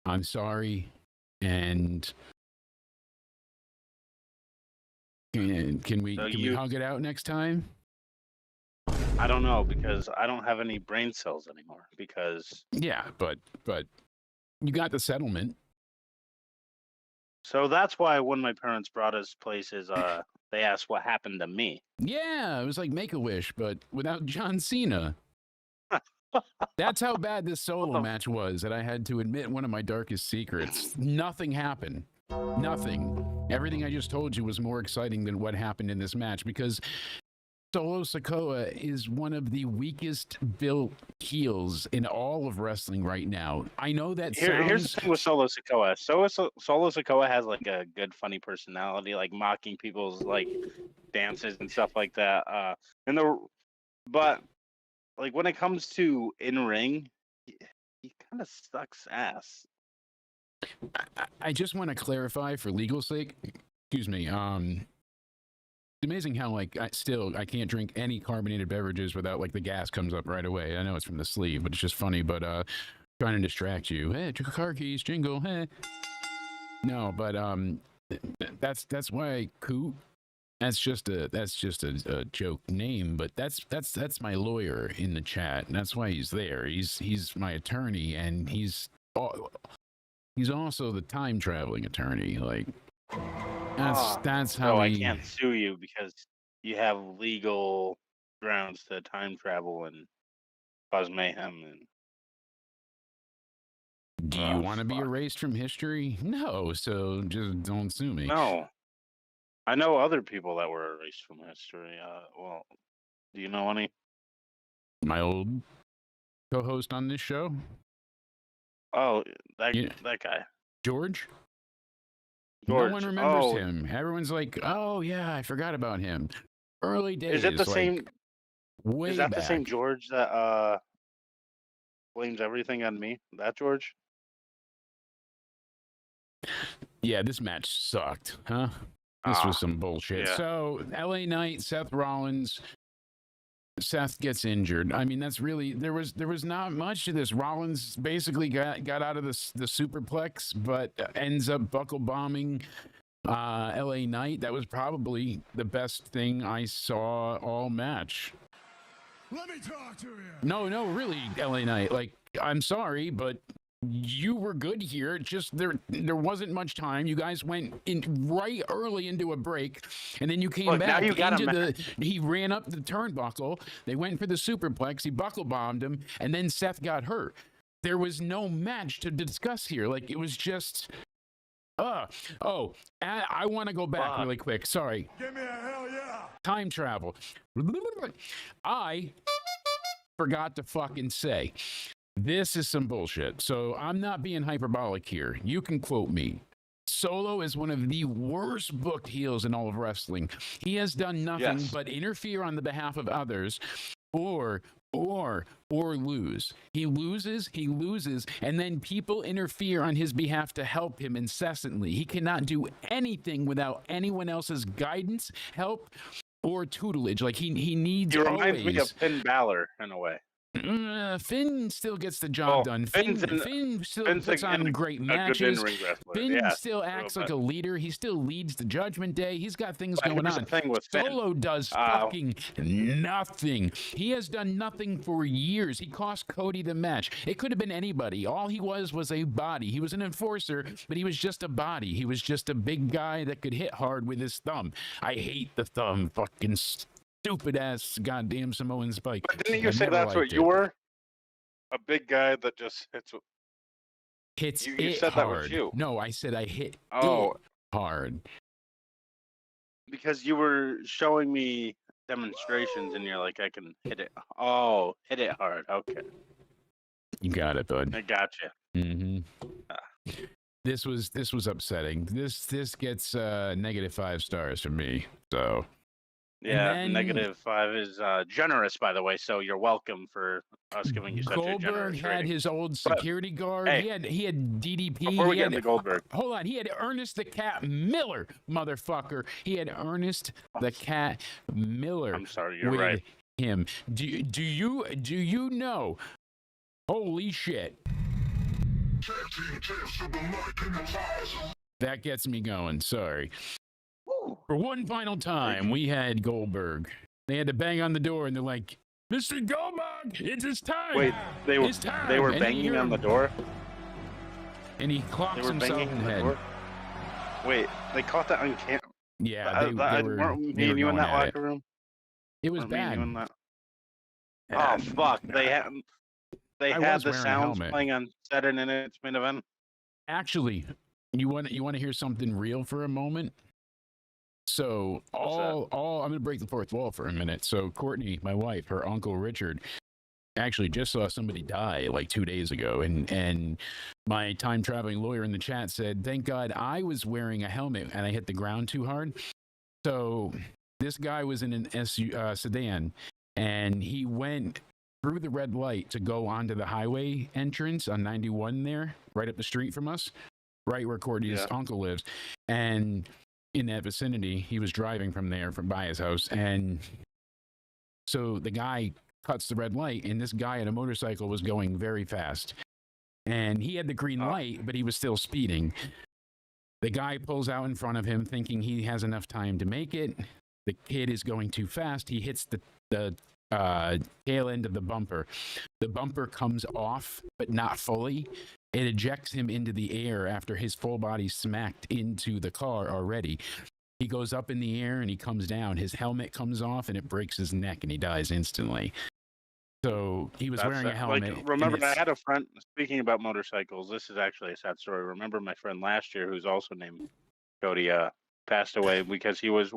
I'm sorry. And can we hug it out next time? I don't know, because I don't have any brain cells anymore. Because yeah, but you got the settlement. So that's why when my parents brought us places, they asked what happened to me. Yeah, it was like Make-A-Wish, but without John Cena. That's how bad this solo match was, that I had to admit one of my darkest secrets. Nothing happened. Nothing. Everything I just told you was more exciting than what happened in this match, because Solo Sikoa is one of the weakest built heels in all of wrestling right now. I know that Here's the thing with Solo Sikoa. Solo Sikoa has like a good, funny personality, like mocking people's like dances and stuff like that. But like when it comes to in ring, he kind of sucks ass. I just want to clarify for legal sake. Excuse me. It's amazing how like I can't drink any carbonated beverages without like the gas comes up right away. I know it's from the sleeve, but it's just funny. But trying to distract you. Hey, car keys, jingle. Hey. No, but that's why Coot. That's just a joke name, but that's my lawyer in the chat. And that's why he's there. He's my attorney, and he's also the time traveling attorney. Like. That's how I can't sue you because you have legal grounds to time travel and cause mayhem. And do you want to be erased from history? No, so just don't sue me. No, I know other people that were erased from history. Well, do you know any? My old co-host on this show. Oh, that guy, George. George. No one remembers him. Everyone's like, "Oh yeah, I forgot about him." Early days. Is it the like, same? Way is that back. the same George that blames everything on me? That George? Yeah, this match sucked, huh? This was some bullshit. Yeah. So, LA Knight, Seth Rollins, Seth gets injured. I mean, that's really there was not much to this. Rollins basically got out of the superplex, but ends up buckle bombing LA Knight. That was probably the best thing I saw all match. Let me talk to you. No, really, LA Knight. Like, I'm sorry, but you were good here. Just there wasn't much time. You guys went in right early into a break, and then you came back he ran up the turnbuckle. They went for the superplex. He buckle bombed him, and then Seth got hurt. There was no match to discuss here. Like, it was just I want to go back really quick. Sorry. Give me a hell yeah. Time travel. I forgot to fucking say, this is some bullshit. So I'm not being hyperbolic here. You can quote me. Solo is one of the worst booked heels in all of wrestling. He has done nothing but interfere on the behalf of others or lose. He loses, and then people interfere on his behalf to help him incessantly. He cannot do anything without anyone else's guidance, help, or tutelage. Like, he needs. He reminds me of Finn Balor in a way. Finn still gets the job done. Finn still puts on great matches. Finn still acts like a leader. He still leads the Judgment Day. He's got things going on. Solo does fucking nothing. He has done nothing for years. He cost Cody the match. It could have been anybody. All he was a body. He was an enforcer, but he was just a body. He was just a big guy that could hit hard with his thumb. I hate the thumb. Fucking stupid ass goddamn Samoan spike. But didn't you say that's what you were? A big guy that just hits. You said hard. That was you. No, I said I hit it hard. Because you were showing me demonstrations, and you're like, I can hit it. Oh, hit it hard. Okay. You got it, bud. I got you. Mm-hmm. This was upsetting. This gets -5 stars from me. So. Yeah, -5 is generous, by the way. So you're welcome for us giving you such a generous Goldberg had rating. his old security guard. Hey, he had DDP. Before we get into Goldberg, hold on. He had Ernest the Cat Miller, motherfucker. He had Ernest the Cat Miller. I'm sorry, you're with right. Him. Do you know? Holy shit! That gets me going. Sorry. For one final time, we had Goldberg. They had to bang on the door, and they're like, "Mr. Goldberg, it's his time." Wait, they were banging on the door? And he clocks himself in the head. Wait, they caught that on camera? Yeah, they were. Weren't me and you in that locker room? It was bad. Oh, fuck. They had the sounds playing on Saturday Night's Main Event. Actually, you want to hear something real for a moment? So I'm going to break the fourth wall for a minute. So Courtney, my wife, her uncle Richard, actually just saw somebody die like 2 days ago. And my time traveling lawyer in the chat said, thank God I was wearing a helmet and I hit the ground too hard. So this guy was in an sedan, and he went through the red light to go onto the highway entrance on 91 there, right up the street from us, right where Courtney's uncle lives. And in that vicinity, he was driving from there by his house, and so the guy cuts the red light, and this guy on a motorcycle was going very fast, and he had the green light, but he was still speeding. The guy pulls out in front of him, thinking he has enough time to make it. The kid is going too fast. He hits the tail end of the bumper. The bumper comes off, but not fully. It ejects him into the air after his full body smacked into the car already. He goes up in the air and he comes down. His helmet comes off and it breaks his neck and he dies instantly. So he was wearing a helmet. Like, remember, I had a friend, speaking about motorcycles, this is actually a sad story. Remember my friend last year, who's also named Cody, passed away because he was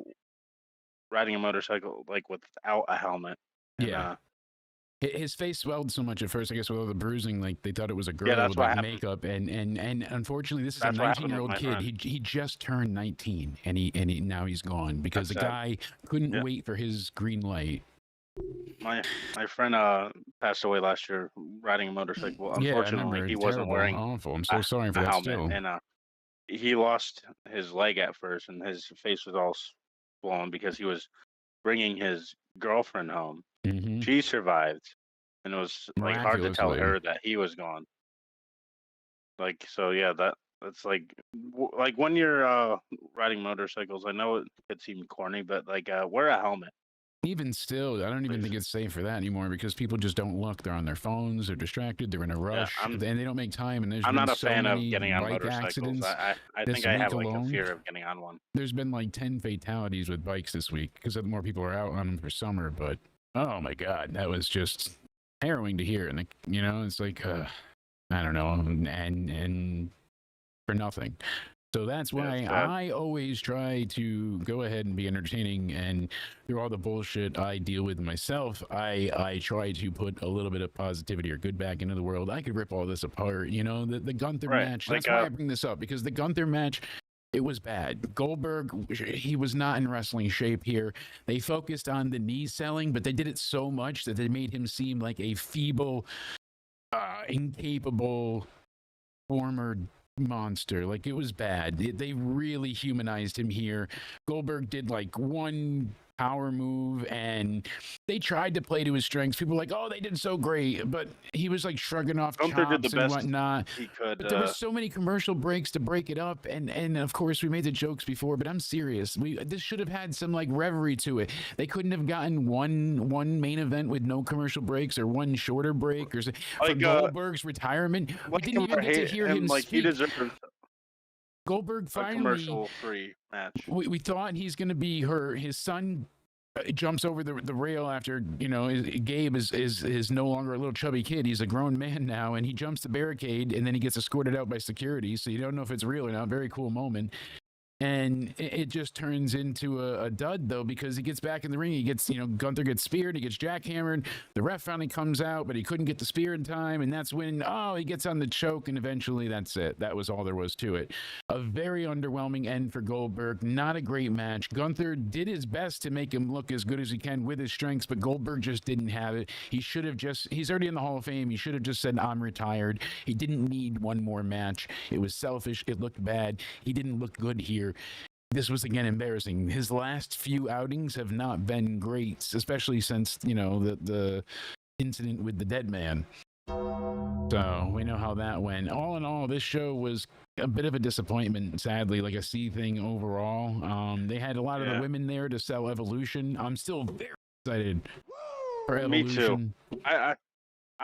riding a motorcycle like without a helmet. And, yeah. His face swelled so much at first, I guess, with all the bruising, like they thought it was a girl with like makeup, and unfortunately, this is a 19-year-old kid. He just turned 19, and he now he's gone because the guy couldn't wait for his green light. My friend passed away last year riding a motorcycle. Unfortunately, he wasn't wearing awful. I'm so sorry for that helmet, still. and he lost his leg at first, and his face was all swollen because he was bringing his girlfriend home. Mm-hmm. She survived, and it was like hard to tell Miraculously. her that he was gone. Like, so yeah, that's like like when you're riding motorcycles. I know it could seem corny, but like wear a helmet. Even still, I don't even Please. think it's safe for that anymore because people just don't look. They're on their phones. They're distracted. They're in a rush, and they don't make time. And there's I'm been not a so fan of many getting on bike motorcycles. accidents. I this think I week have like alone. a fear of getting on one. There's been like 10 fatalities with bikes this week because more people are out on them for summer. But oh my God, that was just harrowing to hear. And you know, it's like I don't know, and for nothing. So that's why I always try to go ahead and be entertaining, and through all the bullshit I deal with myself, I try to put a little bit of positivity or good back into the world. I could rip all this apart, you know, the Gunther match. That's why I bring this up, because the Gunther match, it was bad. Goldberg, he was not in wrestling shape here. They focused on the knee selling, but they did it so much that they made him seem like a feeble, incapable former monster. Like, it was bad. They really humanized him here. Goldberg did like one power move, and they tried to play to his strengths. People were like, oh, they did so great, but he was like shrugging off chops and whatnot. He could, but there was so many commercial breaks to break it up, and of course we made the jokes before, but I'm serious. This should have had some like reverie to it. They couldn't have gotten one main event with no commercial breaks, or one shorter break, or like, for Goldberg's retirement. We didn't even get to hear him like speak. He deserves Goldberg finally, a commercial-free match. We thought he's going to be his son jumps over the rail after, you know, Gabe is no longer a little chubby kid. He's a grown man now, and he jumps the barricade, and then he gets escorted out by security. So you don't know if it's real or not. Very cool moment. And it just turns into a dud, though, because he gets back in the ring. He gets, you know, Gunther gets speared. He gets jackhammered. The ref finally comes out, but he couldn't get the spear in time. And that's when, he gets on the choke. And eventually that's it. That was all there was to it. A very underwhelming end for Goldberg. Not a great match. Gunther did his best to make him look as good as he can with his strengths, but Goldberg just didn't have it. He should have he's already in the Hall of Fame. He should have just said, I'm retired. He didn't need one more match. It was selfish. It looked bad. He didn't look good here. This was, again, embarrassing. His last few outings have not been great, especially since, you know, the incident with the dead man. So we know how that went. All in all, this show was a bit of a disappointment, sadly, like a C thing overall. They had a lot of the women there to sell Evolution. I'm still very excited for Evolution. Me too.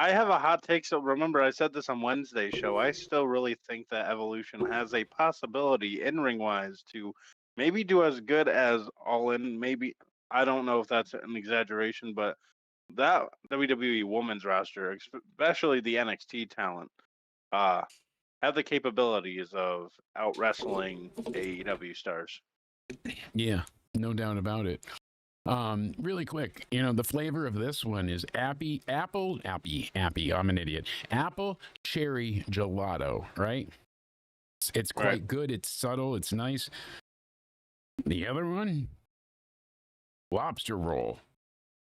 I have a hot take. So remember, I said this on Wednesday's show. I still really think that Evolution has a possibility, in-ring wise, to maybe do as good as All In. Maybe, I don't know if that's an exaggeration, but that WWE women's roster, especially the NXT talent, have the capabilities of out wrestling AEW stars. Yeah, no doubt about it. Really quick, you know, the flavor of this one is apple, I'm an idiot. Apple cherry gelato, right? It's quite good. It's subtle. It's nice. The other one, lobster roll.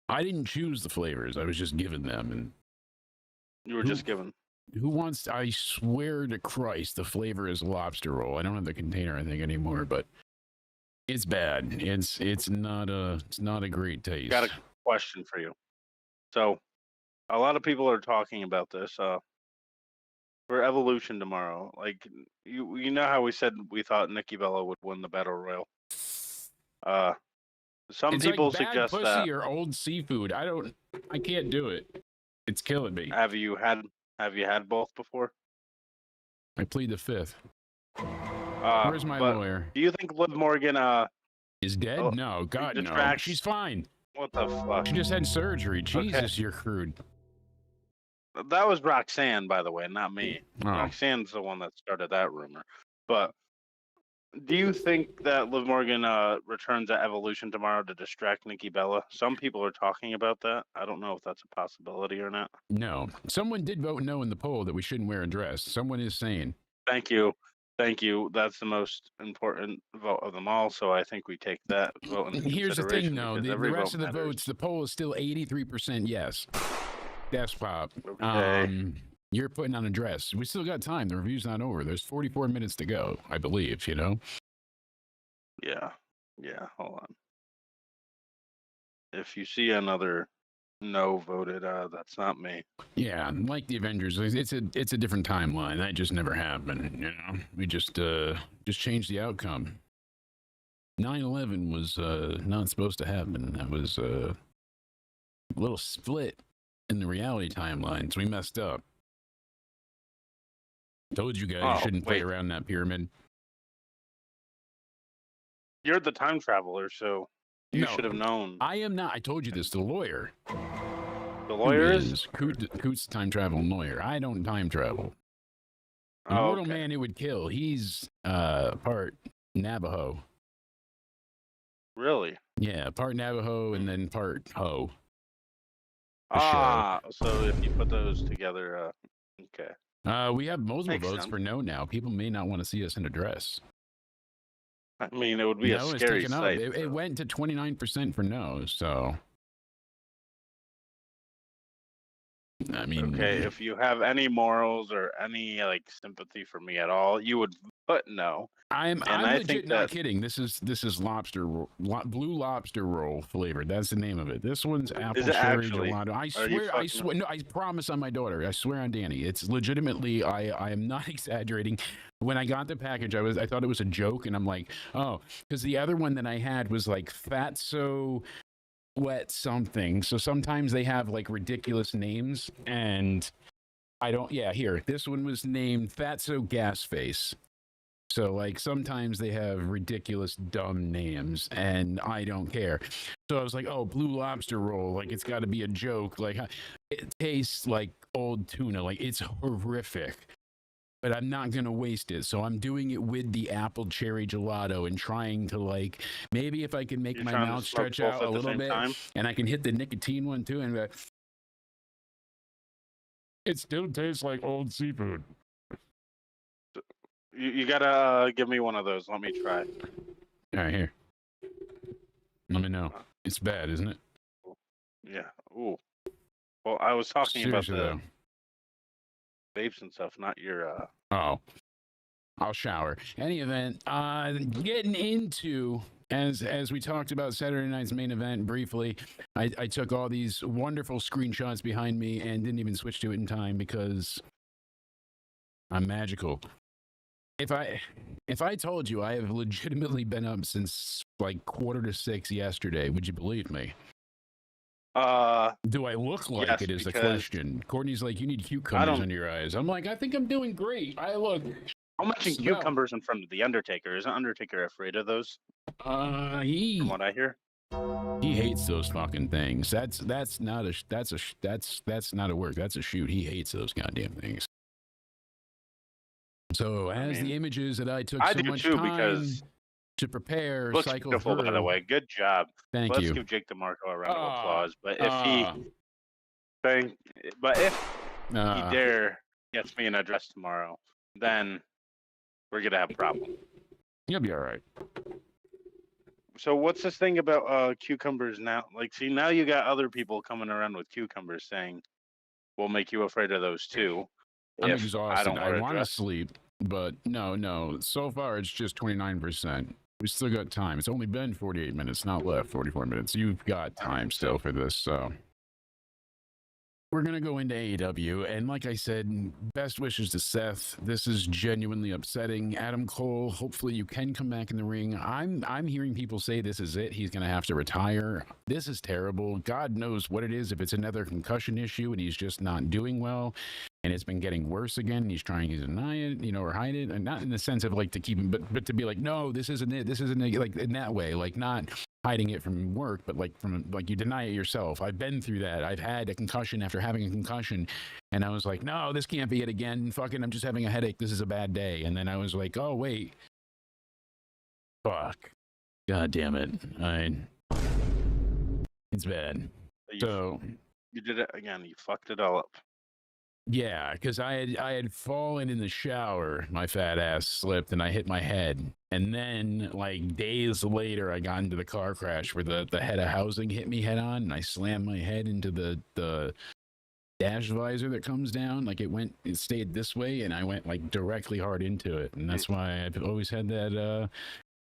I didn't choose the flavors. I was just given them. And you were just given. Who wants, I swear to Christ, the flavor is lobster roll. I don't have the container, I think, anymore, but it's bad. It's not a great taste. Got a question for you. So, a lot of people are talking about this for Evolution tomorrow. Like, you know how we said we thought Nikki Bella would win the Battle Royal. Some it's people like bad suggest pussy that or old seafood. I can't do it. It's killing me. Have you had both before? I plead the fifth. Where's my lawyer? Do you think Liv Morgan is dead? No, God, no. She's fine. What the fuck? She just had surgery. Jesus, you're crude. That was Roxanne, by the way, not me. Oh. Roxanne's the one that started that rumor. But do you think that Liv Morgan returns at Evolution tomorrow to distract Nikki Bella? Some people are talking about that. I don't know if that's a possibility or not. No. Someone did vote no in the poll that we shouldn't wear a dress. Someone is saying. Thank you. That's the most important vote of them all, so I think we take that vote into Here's the thing, though. The rest of the matters. votes, the poll is still 83% yes. Yes, Pop. Okay. You're putting on a dress. We still got time. The review's not over. There's 44 minutes to go, I believe, you know? Yeah, hold on. if you see another no voted, that's not me. Yeah, like the Avengers, it's a different timeline. That just never happened. You know, we just changed the outcome. 9/11 was not supposed to happen. That was a little split in the reality timelines. We messed up. Told you guys you shouldn't play around that pyramid. You're the time traveler, so you should have known. I am not. I told you this. The lawyer. The lawyer is? Coot's time travel lawyer. I don't time travel. The mortal man who would kill. He's part Navajo. Really? Yeah, part Navajo and then part Ho. So if you put those together, okay. We have multiple votes for no now. People may not want to see us in a dress. I mean, it would be a scary sight. It went to 29% for no, so. I mean, okay, if you have any morals or any like sympathy for me at all, you would put no. I'm legit not kidding. This is blue lobster roll flavored. That's the name of it. This one's apple cherry gelato. I swear. No, I promise on my daughter. I swear on Danny. It's legitimately. I am not exaggerating. When I got the package, I thought it was a joke, and I'm like, oh, because the other one that I had was like fatso wet something. So sometimes they have like ridiculous names, and I don't. Yeah, here. This one was named Fatso Gas Face. So, like, sometimes they have ridiculous, dumb names, and I don't care. So I was like, oh, blue lobster roll. Like, it's got to be a joke. Like, it tastes like old tuna. Like, it's horrific. But I'm not going to waste it. So I'm doing it with the apple cherry gelato and trying to, like, maybe if I can make my mouth stretch out a little bit, and I can hit the nicotine one, too, and it still tastes like old seafood. You gotta give me one of those. Let me try. All right, here. Let me know. It's bad, isn't it? Yeah. Ooh. Well, I was talking about the vapes and stuff, not your. Oh. I'll shower. Any event, getting into as we talked about Saturday night's main event briefly, I took all these wonderful screenshots behind me and didn't even switch to it in time because I'm magical. If I told you I have legitimately been up since like 5:45 yesterday, would you believe me? Do I look like it is the question. Courtney's like, you need cucumbers under your eyes. I'm like, I think I'm doing great. I look. I'm mentioning cucumbers in front of the Undertaker. Isn't Undertaker afraid of those? From what I hear. He hates those fucking things. That's not a work. That's a shoot. He hates those goddamn things. So as the images that I took so much time to prepare cycle beautiful, through. By the way, good job. Thank you. Let's give Jake DeMarco a round of applause. But if he dare gets me an address tomorrow, then we're gonna have a problem. You'll be all right. So what's this thing about cucumbers now? Like, see, now you got other people coming around with cucumbers saying, "We'll make you afraid of those too." I'm exhausted. I want to sleep, but no. So far, it's just 29%. We still got time. It's only been 48 minutes, not left 44 minutes. You've got time still for this, so. We're going to go into AEW, and like I said, best wishes to Seth. This is genuinely upsetting. Adam Cole, hopefully you can come back in the ring. I'm hearing people say this is it. He's going to have to retire. This is terrible. God knows what it is, if it's another concussion issue and he's just not doing well, and it's been getting worse again, and he's trying to deny it, or hide it, and not in the sense of like to keep him, but to be like, no, this isn't it. This isn't it, like in that way, like not hiding it from work, but like from like you deny it yourself. I've been through that. I've had a concussion after having a concussion, and I was like, no, this can't be it again. Fucking, I'm just having a headache. This is a bad day. And then I was like, oh wait, fuck, god damn it, it's bad. So you did it again. You fucked it all up. Yeah, because I had fallen in the shower, my fat ass slipped, and I hit my head. And then, like, days later, I got into the car crash where the head of housing hit me head on, and I slammed my head into the dash visor that comes down. Like, it stayed this way, and I went, like, directly hard into it. And that's why I've always had that,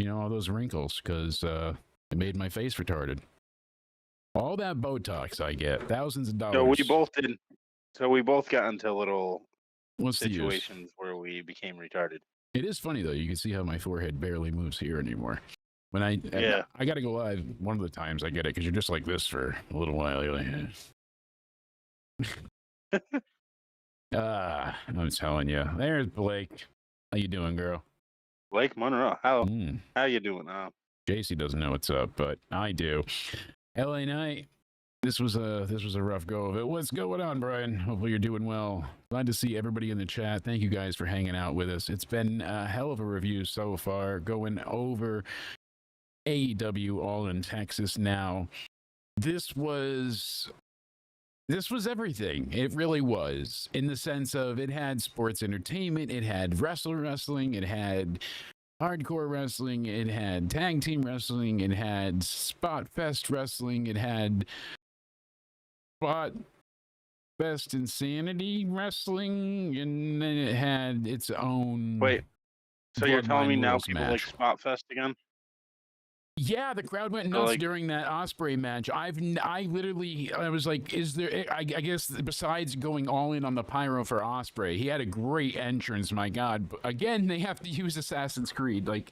all those wrinkles, because it made my face retarded. All that Botox I get, thousands of dollars. So we both did. So we both got into little What's the use? situations where we became retarded. It is funny though. You can see how my forehead barely moves here anymore. When I got to go live one of the times I get it because you're just like this for a little while. You're like, I'm telling you. There's Blake. How you doing, girl? Blake Monroe. How you doing? JC doesn't know what's up, but I do. LA Knight. This was a rough go of it. What's going on, Brian? Hopefully you're doing well. Glad to see everybody in the chat. Thank you guys for hanging out with us. It's been a hell of a review so far, going over AEW All In Texas now. This was everything. It really was, in the sense of it had sports entertainment, it had wrestling, it had hardcore wrestling, it had tag team wrestling, it had spot fest wrestling, it had spot fest insanity wrestling, and then it had its own. Wait, so you're telling me now rules people match. like spot fest again? Yeah, the crowd went nuts during that Osprey match. I was like, is there, I guess besides going all in on the pyro for Osprey, he had a great entrance, my God. But again, they have to use Assassin's Creed. Like,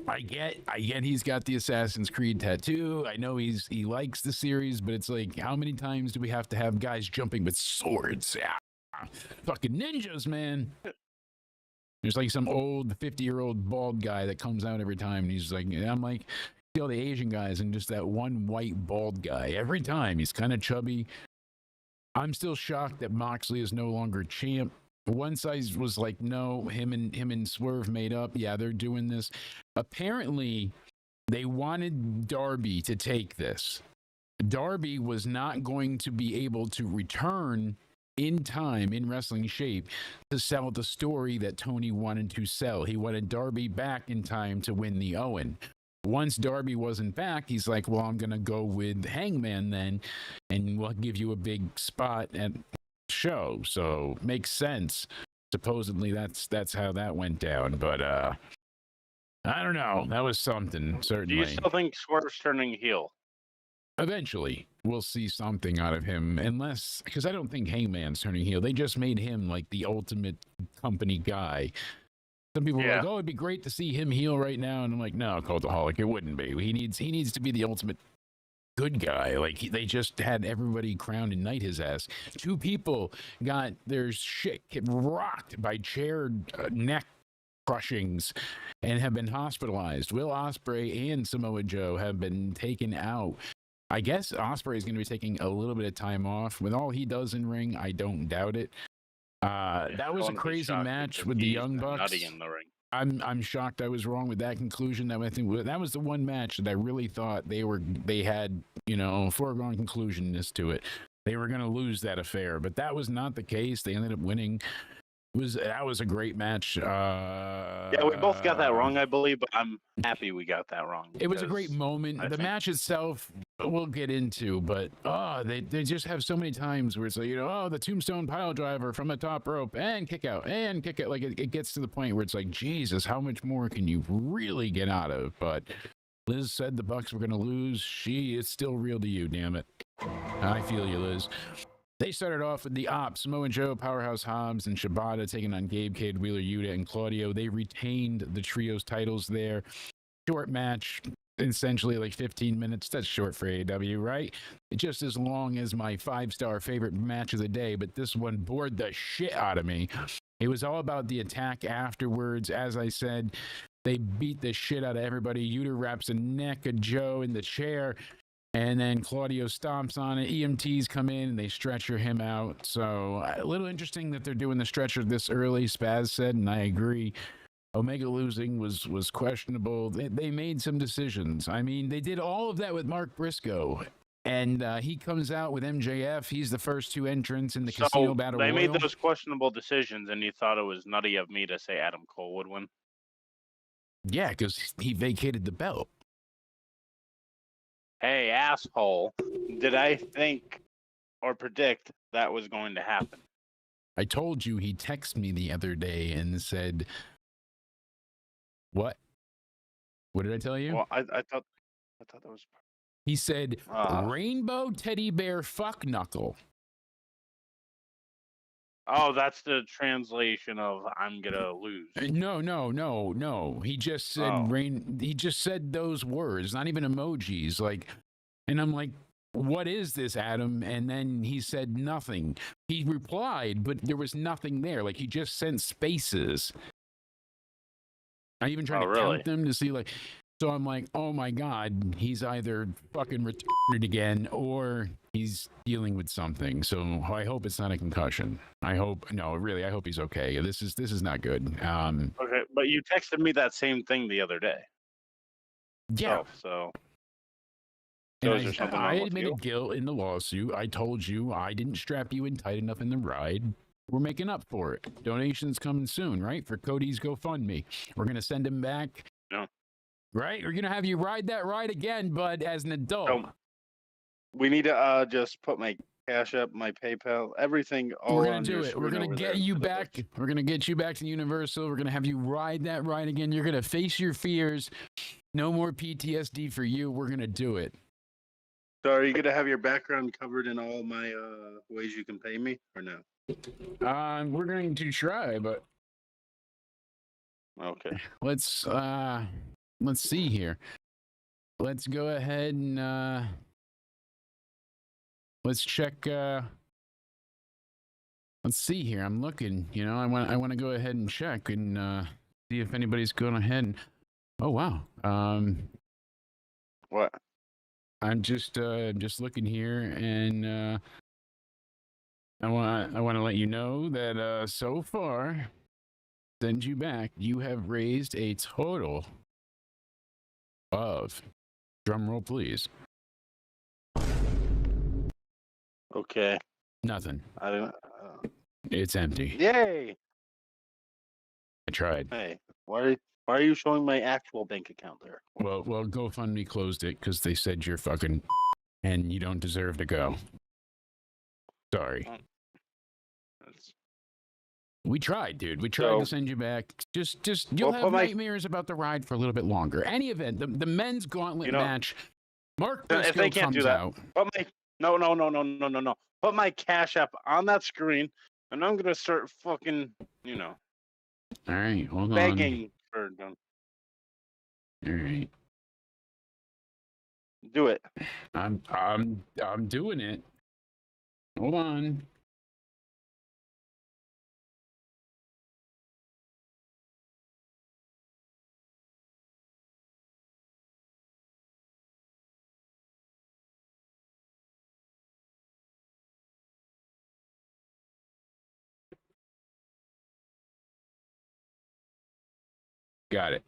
I get he's got the Assassin's Creed tattoo. I know he likes the series, but it's like, how many times do we have to have guys jumping with swords? Yeah. Fucking ninjas, man. There's like some old 50-year-old bald guy that comes out every time, and he's like, I'm like, see all the Asian guys and just that one white bald guy every time. He's kind of chubby. I'm still shocked that Moxley is no longer champ. Once I was like, no, him and Swerve made up. Yeah, they're doing this. Apparently, they wanted Darby to take this. Darby was not going to be able to return in time, in wrestling shape, to sell the story that Tony wanted to sell. He wanted Darby back in time to win the Owen. Once Darby wasn't back, he's like, well, I'm going to go with Hangman then, and we'll give you a big spot at the show. So, makes sense. Supposedly, that's how that went down. But, I don't know. That was something, certainly. Do you still think Swerve's turning heel? Eventually, we'll see something out of him, unless, because I don't think Hangman's turning heel. They just made him like the ultimate company guy. Some people are like, oh, it'd be great to see him heel right now. And I'm like, no, Cultaholic, it wouldn't be. He needs to be the ultimate good guy. Like, they just had everybody crowned and knight his ass. 2 people got their shit rocked by chair neck crushings and have been hospitalized. Will Ospreay and Samoa Joe have been taken out. I guess Osprey is going to be taking a little bit of time off. With all he does in ring, I don't doubt it. That was a crazy match with the Young Bucks. In the ring. I'm shocked I was wrong with that conclusion. I think that was the one match that I really thought they had, foregone conclusionness to it. They were going to lose that affair, but that was not the case. They ended up winning. That was a great match. Yeah, we both got that wrong, I believe, but I'm happy we got that wrong. It was a great moment. The match itself, we'll get into, but they just have so many times where it's like, the tombstone pile driver from the top rope and kick out. Like it gets to the point where it's like, Jesus, how much more can you really get out of? But Liz said the Bucks were going to lose. She is still real to you, damn it. I feel you, Liz. They started off with the Ops, Samoa Joe, Powerhouse Hobbs, and Shibata taking on Gabe, Cade, Wheeler, Yuta, and Claudio. They retained the trios titles there. Short match, essentially like 15 minutes. That's short for AEW, right? Just as long as my 5-star favorite match of the day, but this one bored the shit out of me. It was all about the attack afterwards. As I said, they beat the shit out of everybody. Yuta wraps the neck of Joe in the chair. And then Claudio stomps on it. EMTs come in and they stretcher him out. So a little interesting that they're doing the stretcher this early, Spaz said, and I agree. Omega losing was questionable. They made some decisions. I mean, they did all of that with Mark Briscoe. And he comes out with MJF. He's the first 2 entrants in the Casino Battle Royal. They made those questionable decisions, and you thought it was nutty of me to say Adam Cole would win? Yeah, because he vacated the belt. Hey, asshole, did I think or predict that was going to happen? I told you. He texted me the other day and said, what? What did I tell you? Well, I thought that was He said, rainbow teddy bear fuck knuckle. Oh, that's the translation of I'm gonna lose. No. He just said he just said those words, not even emojis. Like, and I'm like, what is this, Adam? And then he said nothing. He replied, but there was nothing there. Like, he just sent spaces. I even tried to count them to see, like, so I'm like, oh my God, he's either fucking retarded again or he's dealing with something. So I hope it's not a concussion. I hope he's okay. This is not good. Okay, but you texted me that same thing the other day. Yeah. So and I admitted guilt in the lawsuit. I told you I didn't strap you in tight enough in the ride. We're making up for it. Donations coming soon, right? For Cody's GoFundMe. We're going to send him back. No. Right? We're going to have you ride that ride again, bud, as an adult. So, we need to just put my Cash App, my PayPal, everything all We're going to do it. We're going to get you back. Books. We're going to get you back to Universal. We're going to have you ride that ride again. You're going to face your fears. No more PTSD for you. We're going to do it. So are you going to have your background covered in all my ways you can pay me or no? We're going to try, but okay. Let's see here. Let's go ahead and let's check. Let's see here. I'm looking. You know, I want to go ahead and check and see if anybody's going ahead. And, oh wow. What? I'm just looking here, and I want to let you know that so far, send you back. You have raised a total of, drum roll please. Okay. Nothing. I don't. It's empty. Yay! I tried. Hey, why are you showing my actual bank account there? Well, GoFundMe closed it because they said you're fucking and you don't deserve to go. Sorry. We tried, dude. We tried to send you back. Just you'll have nightmares about the ride for a little bit longer. Any event, the men's gauntlet match. Mark Briscoe comes out. No. Put my Cash App on that screen, and I'm gonna start fucking, All right, hold on. Begging for them. All right. Do it. I'm doing it. Hold on. Got it.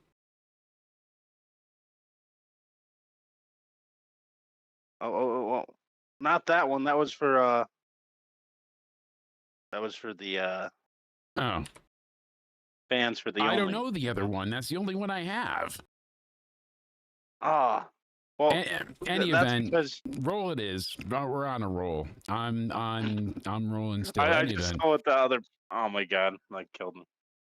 Oh, not that one. That was for the fans for the. I don't know the other one. That's the only one I have. Well, any event, roll it is. We're on a roll. I'm rolling still. I just saw what the other. Oh my God, that killed me.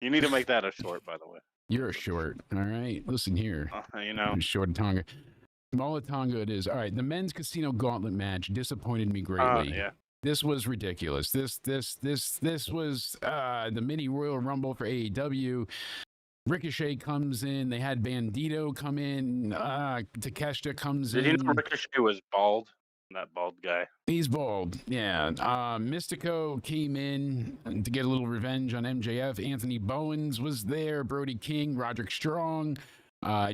You need to make that a short, by the way. You're a short. All right. Listen here. Short Tonga. Small Tonga it is. All right. The men's casino gauntlet match disappointed me greatly. Yeah. This was ridiculous. This was the mini Royal Rumble for AEW. Ricochet comes in. They had Bandito come in. Takeshita comes in. Did you know Ricochet was bald? That bald guy. He's bald. Yeah. Mystico came in to get a little revenge on MJF. Anthony Bowens was there. Brody King, Roderick Strong,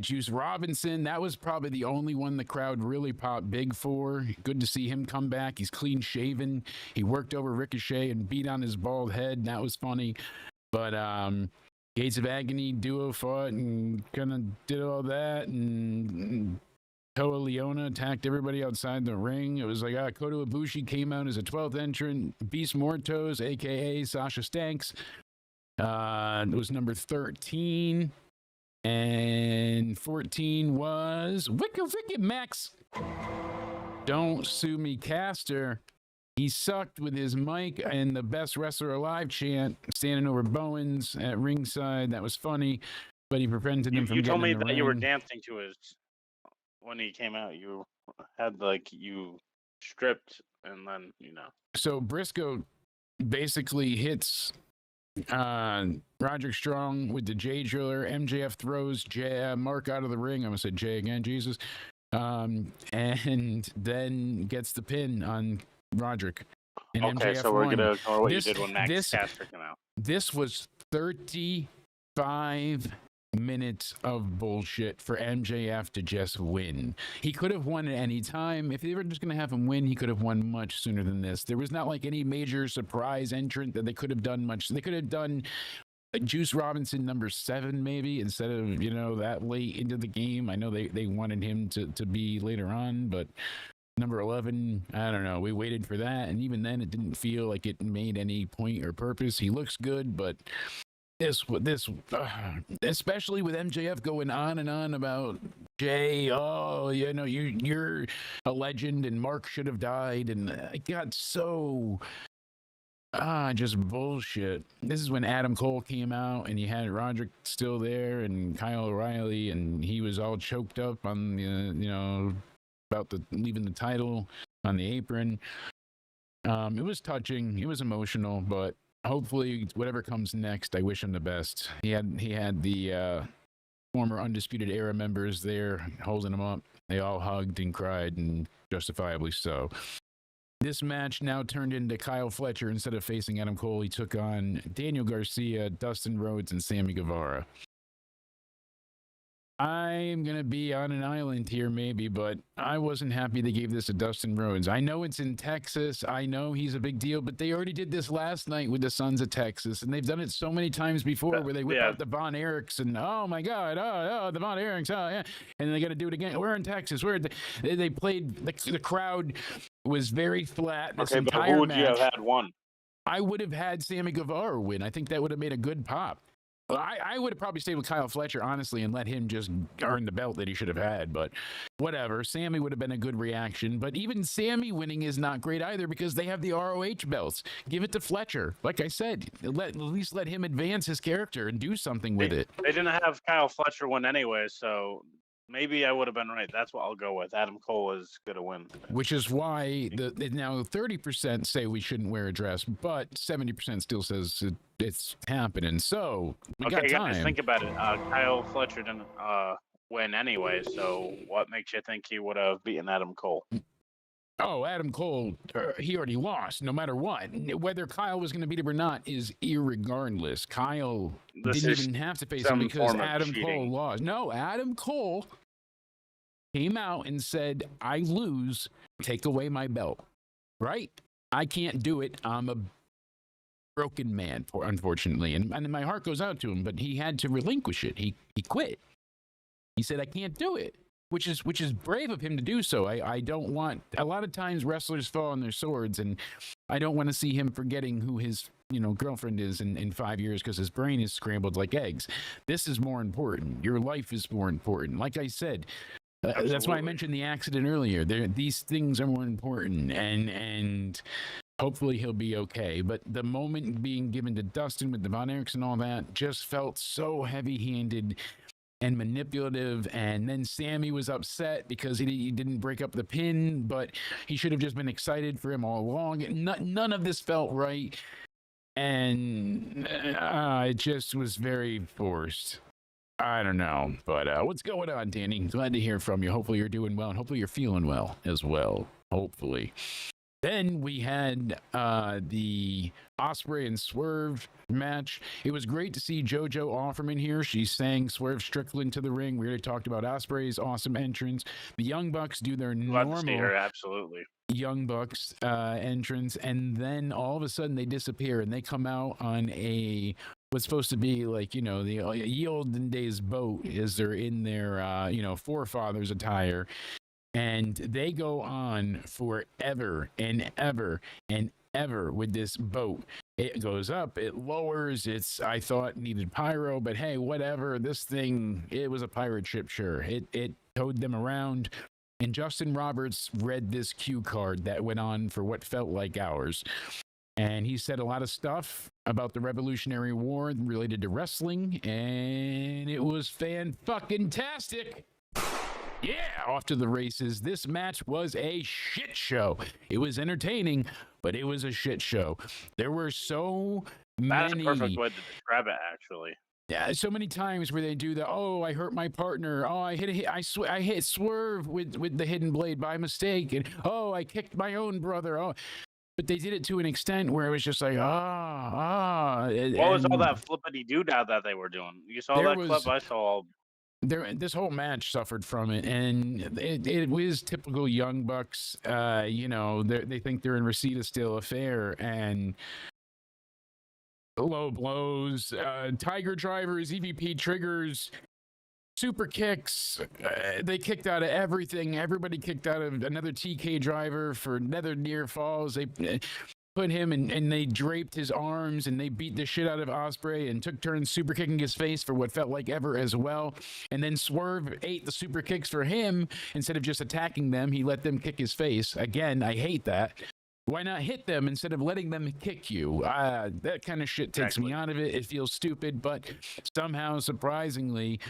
Juice Robinson. That was probably the only one the crowd really popped big for. Good to see him come back. He's clean shaven. He worked over Ricochet and beat on his bald head. That was funny. But Gates of Agony duo fought and kind of did all that, and Toa Leona attacked everybody outside the ring. It was like Kota Ibushi came out as a 12th entrant. Beast Mortos, a.k.a. Sasha Stanks, it was number 13. And 14 was Wicked Max. Don't Sue Me Caster. He sucked with his mic and the best wrestler alive chant, standing over Bowens at ringside. That was funny, but he prevented him from getting in the ring. You told me that you were dancing to his when he came out, you had like you stripped and then So Briscoe basically hits Roderick Strong with the J Driller. MJF throws Mark out of the ring. I'm gonna say Jay again, Jesus. And then gets the pin on Roderick. And okay, MJF so we're won. gonna ignore what you did when Max Caster came out. This was 35 minutes of bullshit for MJF to just win. He could have won at any time. If they were just going to have him win, he could have won much sooner than this. There was not like any major surprise entrant that they could have done much. They could have done Juice Robinson number 7 maybe instead of, that late into the game. I know they wanted him to be later on, but number 11, I don't know. We waited for that, and even then it didn't feel like it made any point or purpose. He looks good, but this especially with MJF going on and on about Jay, you're a legend and Mark should have died, and it got so just bullshit. This is when Adam Cole came out and you had Roderick still there and Kyle O'Reilly, and he was all choked up on the about leaving the title on the apron. It was touching, it was emotional, but hopefully whatever comes next, I wish him the best. He had the former Undisputed Era members there holding him up. They all hugged and cried, and justifiably so. This match now turned into Kyle Fletcher. Instead of facing Adam Cole, he took on Daniel Garcia, Dustin Rhodes, and Sammy Guevara. I'm going to be on an island here maybe, but I wasn't happy they gave this to Dustin Rhodes. I know it's in Texas. I know he's a big deal, but they already did this last night with the Sons of Texas, and they've done it so many times before where they whip out the Von Erichs and, oh my God, the Von Erichs, oh yeah, and they got to do it again. We're in Texas. They played, the crowd was very flat. Okay, but who would you have had won? I would have had Sammy Guevara win. I think that would have made a good pop. I would have probably stayed with Kyle Fletcher, honestly, and let him just earn the belt that he should have had. But whatever. Sammy would have been a good reaction. But even Sammy winning is not great either because they have the ROH belts. Give it to Fletcher. Like I said, at least let him advance his character and do something with it. They didn't have Kyle Fletcher win anyway, so maybe I would have been right. That's what I'll go with. Adam Cole is going to win. Which is why now 30% say we shouldn't wear a dress, but 70% still says it's happening. So we got time. Guys, think about it. Kyle Fletcher didn't win anyway, so what makes you think he would have beaten Adam Cole? Oh, Adam Cole, he already lost no matter what. Whether Kyle was going to beat him or not is irregardless. Kyle didn't even have to face him because Adam Cole lost. No, Adam Cole came out and said, I lose, take away my belt. Right? I can't do it. I'm a broken man, unfortunately. And my heart goes out to him, but he had to relinquish it. He quit. He said, I can't do it. Which is brave of him to do so. I don't want, a lot of times wrestlers fall on their swords, and I don't want to see him forgetting who his girlfriend is in 5 years because his brain is scrambled like eggs. This is more important. Your life is more important. Like I said, that's why I mentioned the accident earlier. These things are more important, and hopefully he'll be okay. But the moment being given to Dustin with the Von Erichs and all that just felt so heavy-handed and manipulative, and then Sammy was upset because he didn't break up the pin, but he should have just been excited for him all along. None of this felt right, and it just was very forced. I don't know, but what's going on, Danny? Glad to hear from you. Hopefully you're doing well, and hopefully you're feeling well as well. Hopefully. Then we had the Osprey and Swerve match. It was great to see JoJo Offerman here. She sang Swerve Strickland to the ring. We already talked about Osprey's awesome entrance. The Young Bucks do their normal absolutely Young Bucks entrance, and then all of a sudden they disappear and they come out on what's supposed to be like, the ye olden days boat as they're in their, forefathers attire. And they go on forever and ever and ever with this boat. It goes up, it lowers. I thought needed pyro, but hey, whatever. This thing, it was a pirate ship, sure. It towed them around. And Justin Roberts read this cue card that went on for what felt like hours. And he said a lot of stuff about the Revolutionary War related to wrestling. And it was fan-fucking-tastic. Yeah, off to the races. This match was a shit show. It was entertaining, but it was a shit show. There were so That's many. a perfect way to describe it, actually. Yeah, so many times where they do the, oh, I hurt my partner. Oh, I hit swerve with the hidden blade by mistake, and oh, I kicked my own brother. Oh, but they did it to an extent where it was just like, What was all that flippity doodah that they were doing? You saw that clip? I saw. This whole match suffered from it, and it was typical Young Bucks. You know, they think they're in receipt of still affair, and low blows, tiger drivers, EVP triggers, super kicks. They kicked out of everything. Everybody kicked out of another TK driver for another near falls. They put him and they draped his arms, and they beat the shit out of Osprey and took turns super kicking his face for what felt like ever as well. And then Swerve ate the super kicks for him. Instead of just attacking them, he let them kick his face. Again, I hate that. Why not hit them instead of letting them kick you? That kind of shit takes me out of it. It feels stupid, but somehow, surprisingly,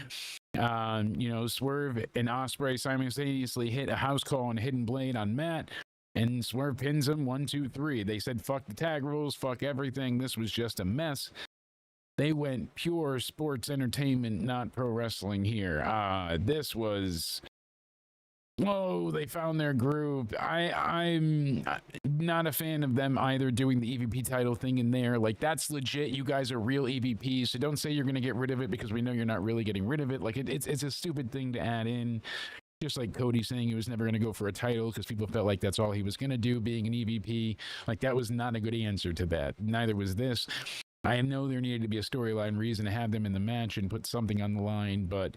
you know, Swerve and Osprey simultaneously hit a house call and hidden blade on Matt, and Swerve pins him 1, 2, 3. They said, fuck the tag rules, fuck everything. This was just a mess. They went pure sports entertainment, not pro wrestling here. This was... Oh, they found their groove. I'm not a fan of them either doing the EVP title thing in there. Like, that's legit. You guys are real EVPs, so don't say you're going to get rid of it because we know you're not really getting rid of it. Like, it's a stupid thing to add in. Just like Cody saying he was never going to go for a title because people felt like that's all he was going to do, being an EVP. Like, that was not a good answer to that. Neither was this. I know there needed to be a storyline reason to have them in the match and put something on the line, but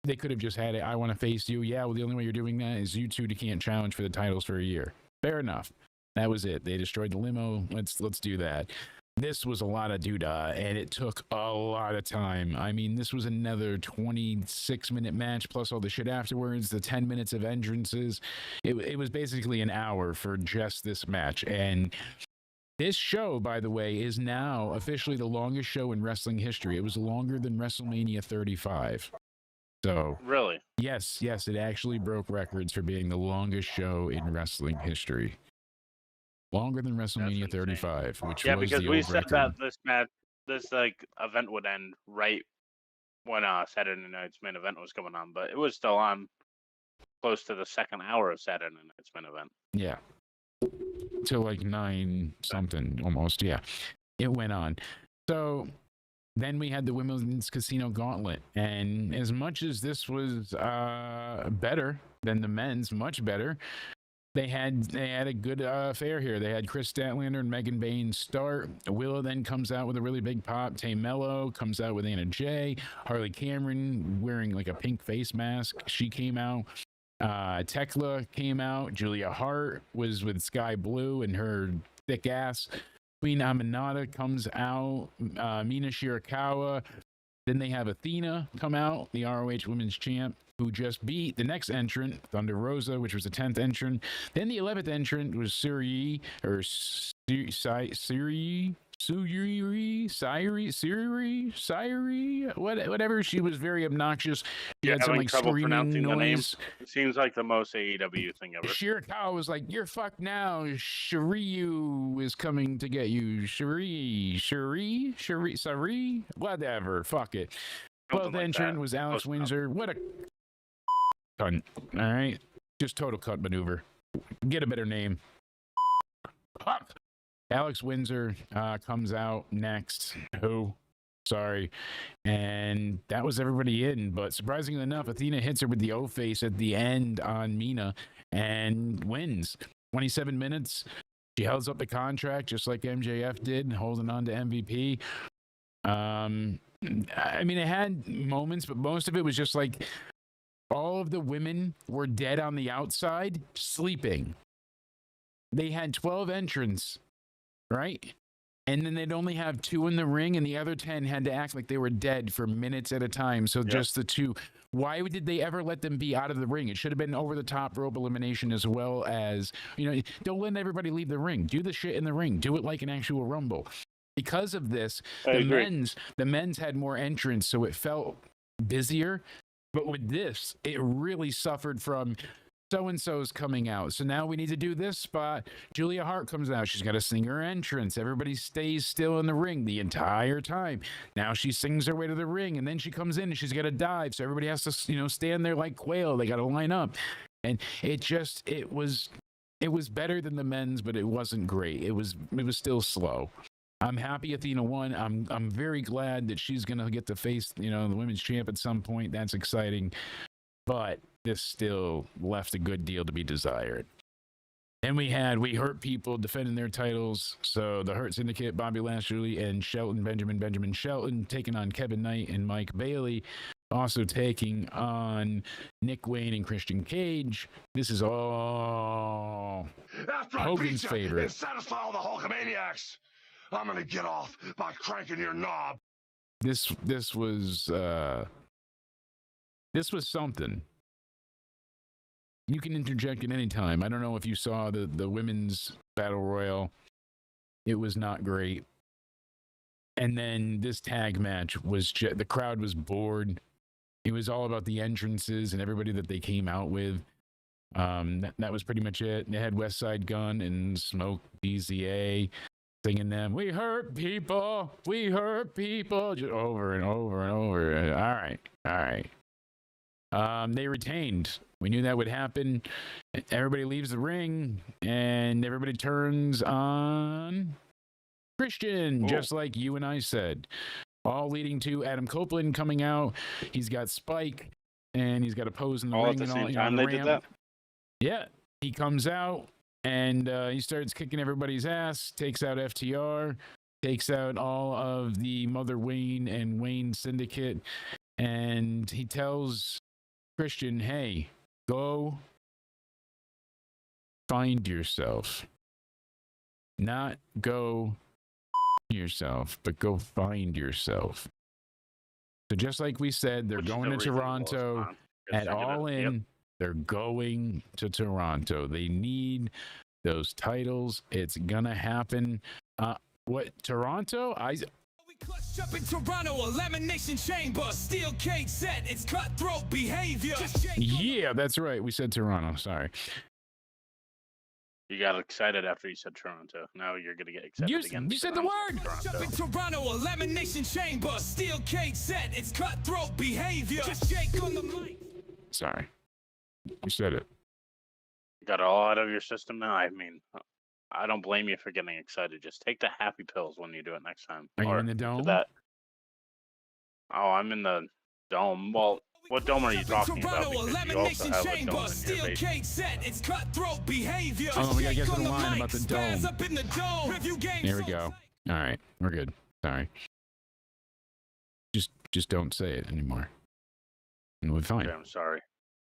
they could have just had it. I want to face you. Yeah, well, the only way you're doing that is you two can't challenge for the titles for a year. Fair enough. That was it. They destroyed the limo. Let's do that. This was a lot of doodah, and it took a lot of time. I mean, this was another 26-minute match, plus all the shit afterwards, the 10 minutes of entrances. It was basically an hour for just this match, and this show, by the way, is now officially the longest show in wrestling history. It was longer than WrestleMania 35. So, really? Yes, it actually broke records for being the longest show in wrestling history. Longer than WrestleMania 35, which was because the we old said record. that this event would end right when Saturday Night's main event was going on, but it was still on close to the second hour of Saturday Night's main event. Yeah. Till like 9 something almost. Yeah. It went on. So then we had the Women's Casino Gauntlet. And as much as this was better than the men's, much better, they had a good affair here. They had Chris Statlander and Megan Baines start. Willow then comes out with a really big pop. Tay Mello comes out with Anna Jay. Harley Cameron wearing like a pink face mask. She came out. Tekla came out. Julia Hart was with Sky Blue and her thick ass. Queen Aminata comes out. Mina Shirakawa. Then they have Athena come out, the ROH Women's Champ, who just beat the next entrant, Thunder Rosa, which was the 10th entrant. Then the 11th entrant was Suri, whatever. She was very obnoxious. She had some like screaming noise. It seems like the most AEW thing ever. Shirakawa was like, "You're fucked now. Shiryu is coming to get you. Shiri, whatever. Fuck it." 12th entrant was Alex Windsor. What a cunt. All right, just total cut maneuver. Get a better name. Fuck. Alex Windsor comes out next. Sorry. And that was everybody in. But surprisingly enough, Athena hits her with the O-face at the end on Mina and wins. 27 minutes. She holds up the contract just like MJF did, holding on to MVP. I mean, it had moments, but most of it was just like all of the women were dead on the outside, sleeping. They had 12 entrants. Right? And then they'd only have 2 in the ring, and the other 10 had to act like they were dead for minutes at a time. So just the 2. Why did they ever let them be out of the ring? It should have been over the top rope elimination as well as, you know, don't let everybody leave the ring. Do the shit in the ring. Do it like an actual Rumble. Because of this, the men's had more entrants, so it felt busier. But with this, it really suffered from so-and-so's coming out. So now we need to do this spot. Julia Hart comes out. She's got to sing her entrance. Everybody stays still in the ring the entire time. Now she sings her way to the ring, and then she comes in and she's got to dive. So everybody has to, stand there like quail. They got to line up. And it was better than the men's, but it wasn't great. It was still slow. I'm happy Athena won. I'm very glad that she's going to get to face, the women's champ at some point. That's exciting. But this still left a good deal to be desired. And we Hurt people defending their titles. So the Hurt Syndicate, Bobby Lashley and Shelton, Benjamin Shelton, taking on Kevin Knight and Mike Bailey. Also taking on Nick Wayne and Christian Cage. This is all Hogan's favorite. And satisfy all the Hulkamaniacs. I'm gonna get off by cranking your knob. This was something. You can interject at any time. I don't know if you saw the women's battle royal. It was not great. And then this tag match was the crowd was bored. It was all about the entrances and everybody that they came out with. That was pretty much it. They had West Side Gun and Smoke DZA singing them. We hurt people. We hurt people. Just over and over and over. All right. They retained. We knew that would happen. Everybody leaves the ring, and everybody turns on Christian, just like you and I said. All leading to Adam Copeland coming out. He's got Spike, and he's got a pose in the ring. All at the same time they did that? Yeah. He comes out, and he starts kicking everybody's ass, takes out FTR, takes out all of the Mother Wayne and Wayne Syndicate, and he tells Christian, hey, go find yourself. Not go yourself, but go find yourself. So just like we said, they're going to Toronto at All In. Yep. They're going to Toronto. They need those titles. It's gonna happen. What, Toronto? Clutched up in Toronto, elimination chamber, steel cage set, it's cutthroat behavior. Yeah, that's right. We said Toronto. Sorry. You got excited after you said Toronto. Now you're gonna get excited again. You said the word. Clutched up in Toronto, elimination chamber, steel cage set, it's cutthroat behavior. Just Jake on the mic. Sorry. You said it. You got it all out of your system now. I mean, I don't blame you for getting excited. Just take the happy pills when you do it next time. Are you in the dome? Oh, I'm in the dome. Well, what dome are you talking about? Because you also have a dome in your basement. It's cutthroat behavior. Oh, we gotta get to the line about the dome. There we go. All right, we're good. Sorry. Just don't say it anymore, and we'll be fine. Okay, I'm sorry.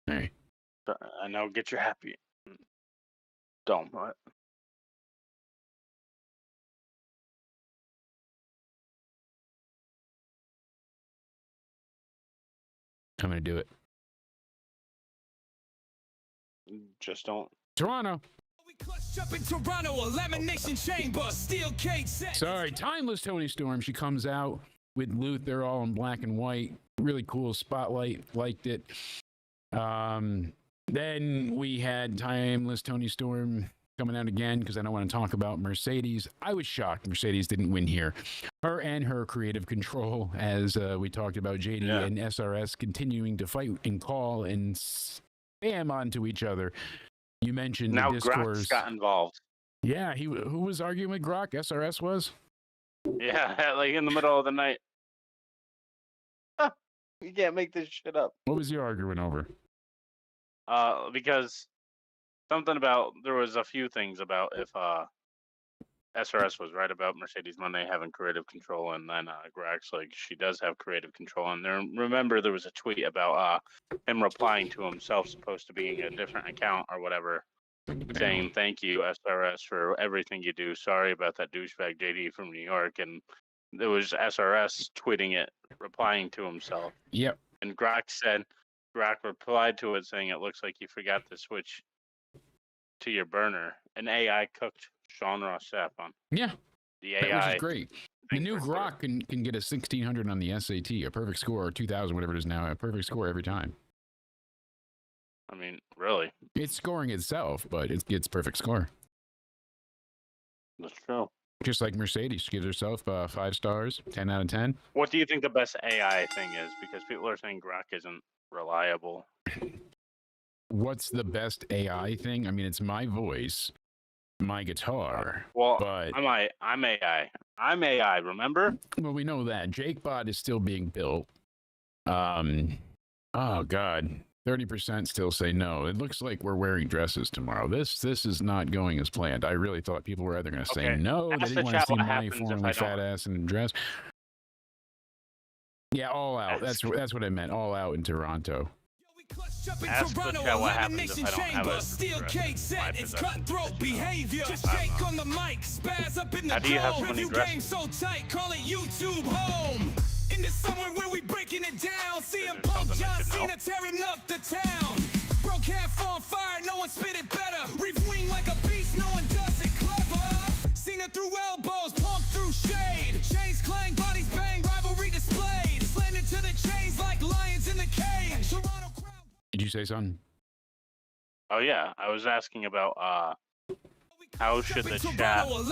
All right. I know. Get your happy dome. What? I'm gonna do it. Just don't. Toronto. Up in Toronto, elimination chamber, steel cage set. Sorry, timeless Tony Storm. She comes out with Luther all in black and white. Really cool spotlight. Liked it. Then we had timeless Tony Storm coming out again because I don't want to talk about Mercedes. I was shocked Mercedes didn't win here. Her and her creative control, as we talked about, JD and SRS continuing to fight and call and spam onto each other. You mentioned now the discourse. Grox got involved. Yeah, who was arguing with Grock? SRS was? Yeah, like in the middle of the night. You can't make this shit up. What was you arguing over? Because something about, there was a few things about if SRS was right about Mercedes Monday having creative control, and then Grax, like, she does have creative control. And there, remember, there was a tweet about him replying to himself, supposed to being a different account or whatever, saying thank you SRS for everything you do. Sorry about that douchebag JD from New York. And there was SRS tweeting it, replying to himself. Yep. And Grack replied to it saying, it looks like you forgot to switch to your burner. An AI cooked Sean Ross Sapp on. Yeah. The AI which is great. The new Grok can get a 1600 on the SAT, a perfect score, or 2000, whatever it is now, a perfect score every time. I mean, really? It's scoring itself, but it gets perfect score. That's true. Just like Mercedes gives herself 5 stars, 10 out of 10. What do you think the best AI thing is? Because people are saying Grok isn't reliable. What's the best AI thing? I mean, it's my voice, my guitar. Well, but I'm AI. I'm AI, remember? Well, we know that. JakeBot is still being built. Oh, God. 30% still say no. It looks like we're wearing dresses tomorrow. This is not going as planned. I really thought people were either going to say no, they didn't want to see my formerly fat ass in a dress. Yeah, all out. That's what I meant. All out in Toronto. Ask the chat what happens if I don't have a steel cake set. It's cutthroat behavior. Just shake on the mic, spaz up in the dome. Review game so tight, call it YouTube home. In the summer where we breaking it down, CM Punk, John Cena tearing up the town. Broke half on fire, no one spit it better. Reef wing like a beast, no one does it clever. Cena through elbows, Punk through shade. Chains clang, bodies bang, rivalry displayed. Slanted to the chains like lions in the cage. Toronto crowd. Did you say something? Oh yeah, I was asking about how should the chat like,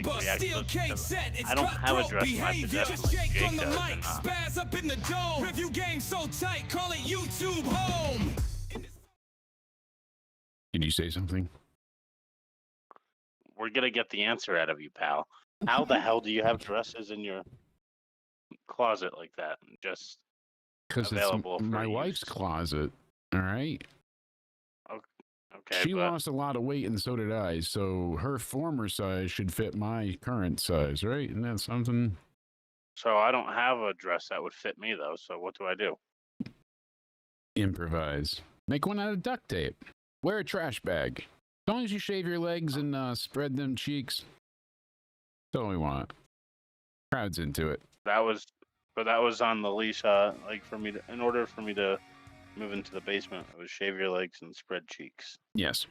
react to this? I don't have a dress behavior. Just shake on the mic, spaz up in the dome. Review game so tight, call it YouTube home. Did you say something? We're gonna get the answer out of you, pal. How the hell do you have dresses in your closet like that? Just because it's my wife's closet. All right. Okay, she lost a lot of weight, and so did I. So her former size should fit my current size, right? Isn't that something? So I don't have a dress that would fit me, though. So what do I do? Improvise. Make one out of duct tape. Wear a trash bag. As long as you shave your legs and spread them cheeks. That's all we want. Crowd's into it. That was on the leash. Like for me, in order for me to move into the basement, it was shave your legs and spread cheeks. Yes.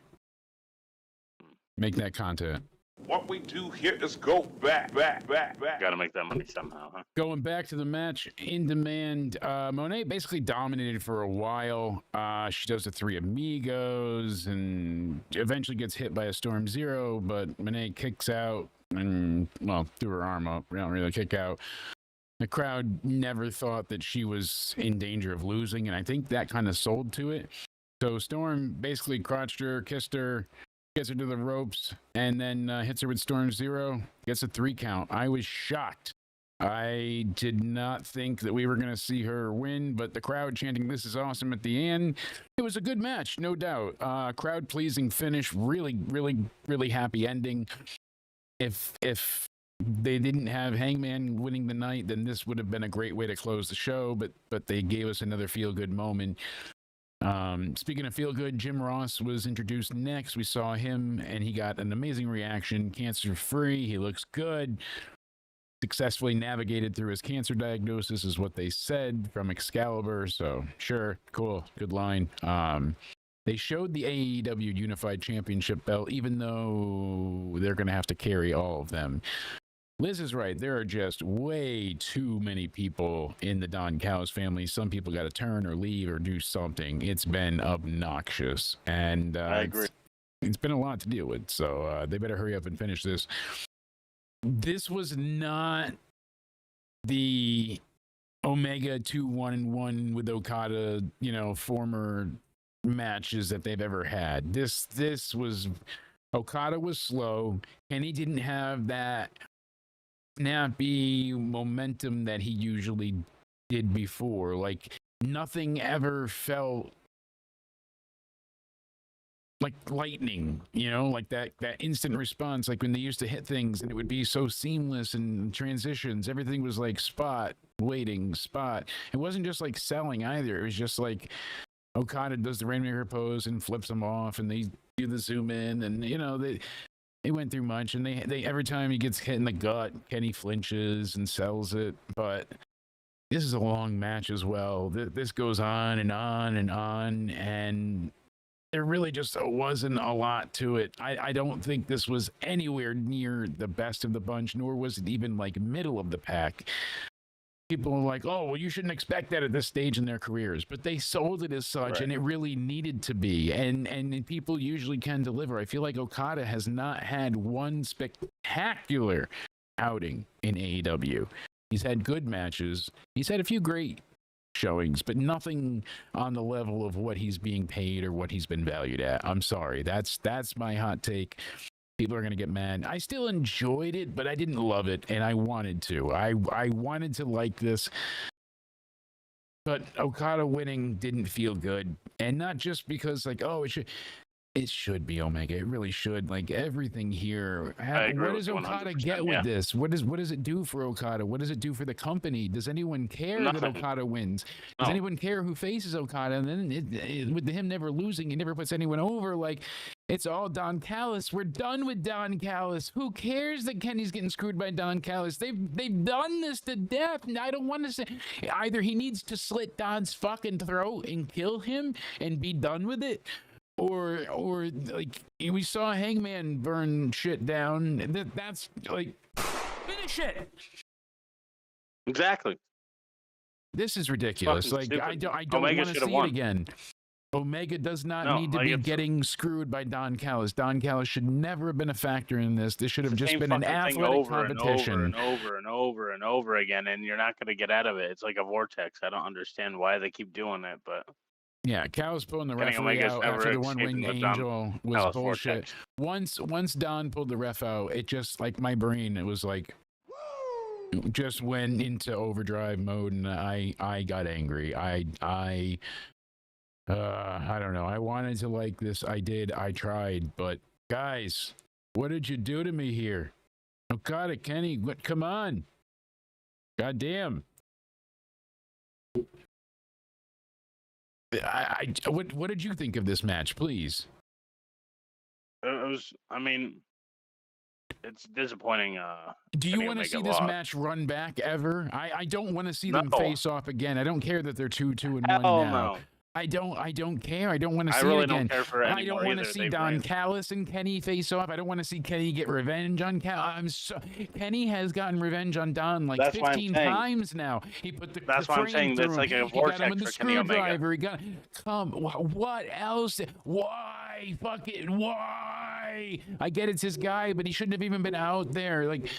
Make that content. What we do here is go back. Gotta make that money somehow, huh? Going back to the match, in demand, Monet basically dominated for a while. She does the Three Amigos and eventually gets hit by a Storm Zero, but Monet kicks out and, well, threw her arm up. Don't really kick out. The crowd never thought that she was in danger of losing, and I think that kind of sold to it. So Storm basically crotched her, kissed her, gets her to the ropes, and then hits her with Storm Zero, gets a 3 count. I was shocked. I did not think that we were going to see her win, but the crowd chanting, "This is awesome" at the end. It was a good match, no doubt. Crowd-pleasing finish, really, really, really happy ending. If they didn't have Hangman winning the night, then this would have been a great way to close the show, but they gave us another feel-good moment. Speaking of feel good, Jim Ross was introduced next. We saw him and he got an amazing reaction. Cancer free. He looks good. Successfully navigated through his cancer diagnosis is what they said from Excalibur. So sure, cool, good line. They showed the AEW Unified Championship belt, even though they're going to have to carry all of them. Liz is right. There are just way too many people in the Don Callis family. Some people got to turn or leave or do something. It's been obnoxious. And I agree. It's been a lot to deal with. So they better hurry up and finish this. This was not the Omega 2-1-1 with Okada, former matches that they've ever had. This was, Okada was slow. Kenny didn't have that snappy momentum that he usually did before. Like, nothing ever felt like lightning, like that instant response, like when they used to hit things and it would be so seamless and transitions. Everything was like spot, waiting, spot. It wasn't just like selling either. It was just like Okada does the Rainmaker pose and flips them off, and they do the zoom in, and they went through much, and they every time he gets hit in the gut, Kenny flinches and sells it. But this is a long match as well. This goes on and on and on, and there really just wasn't a lot to it. I don't think this was anywhere near the best of the bunch, nor was it even like middle of the pack. People are like, oh, well, you shouldn't expect that at this stage in their careers. But they sold it as such, Right. and it really needed to be. And people usually can deliver. I feel like Okada has not had one spectacular outing in AEW. He's had good matches. He's had a few great showings, but nothing on the level of what he's being paid or what he's been valued at. I'm sorry. That's my hot take. People are going to get mad. I still enjoyed it, but I didn't love it, and I wanted to. I wanted to like this, but Okada winning didn't feel good. And not just because, like, oh, it should be Omega. It really should. Like, everything here. What does Okada get with this? What does it do for Okada? What does it do for the company? Does anyone care that Okada wins? Does anyone care who faces Okada? And then with him never losing, he never puts anyone over. Like, it's all Don Callis. We're done with Don Callis. Who cares that Kenny's getting screwed by Don Callis? They've done this to death. And I don't want to say either he needs to slit Don's fucking throat and kill him and be done with it. Or like we saw Hangman burn shit down. That's like, finish it. Exactly. This is ridiculous. Like stupid. I don't Omega want to see it again. Omega does not need to be getting screwed by Don Callis. Don Callis should never have been a factor in this. This should have just been an athletic competition. And over again, and you're not going to get out of it. It's like a vortex. I don't understand why they keep doing it, but. Yeah, Callis pulling the referee out after the one-wing angel was bullshit. Once Don pulled the ref out, it just, like, my brain, it was like, just went into overdrive mode, and I got angry. I don't know. I wanted to like this. I did. I tried. But, guys, what did you do to me here? Okada, Kenny, come on. Goddamn. What did you think of this match, please? It was, I mean, it's disappointing. Do you want to see this match run back ever? I don't want to see them face off again. I don't care that they're 2-2-1 now. No. I don't care. I don't want to see really it again. Don't care for I don't want to see Don Callis and Kenny face off. I don't want to see Kenny get revenge on Callis. Kenny has gotten revenge on Don like 15 times now. He put the That's why I'm saying that's like a vortex got him with for the Kenny Omega. Screwdriver. He got what else? Why? Fuck it. Why? I get it's his guy, but he shouldn't have even been out there. Like.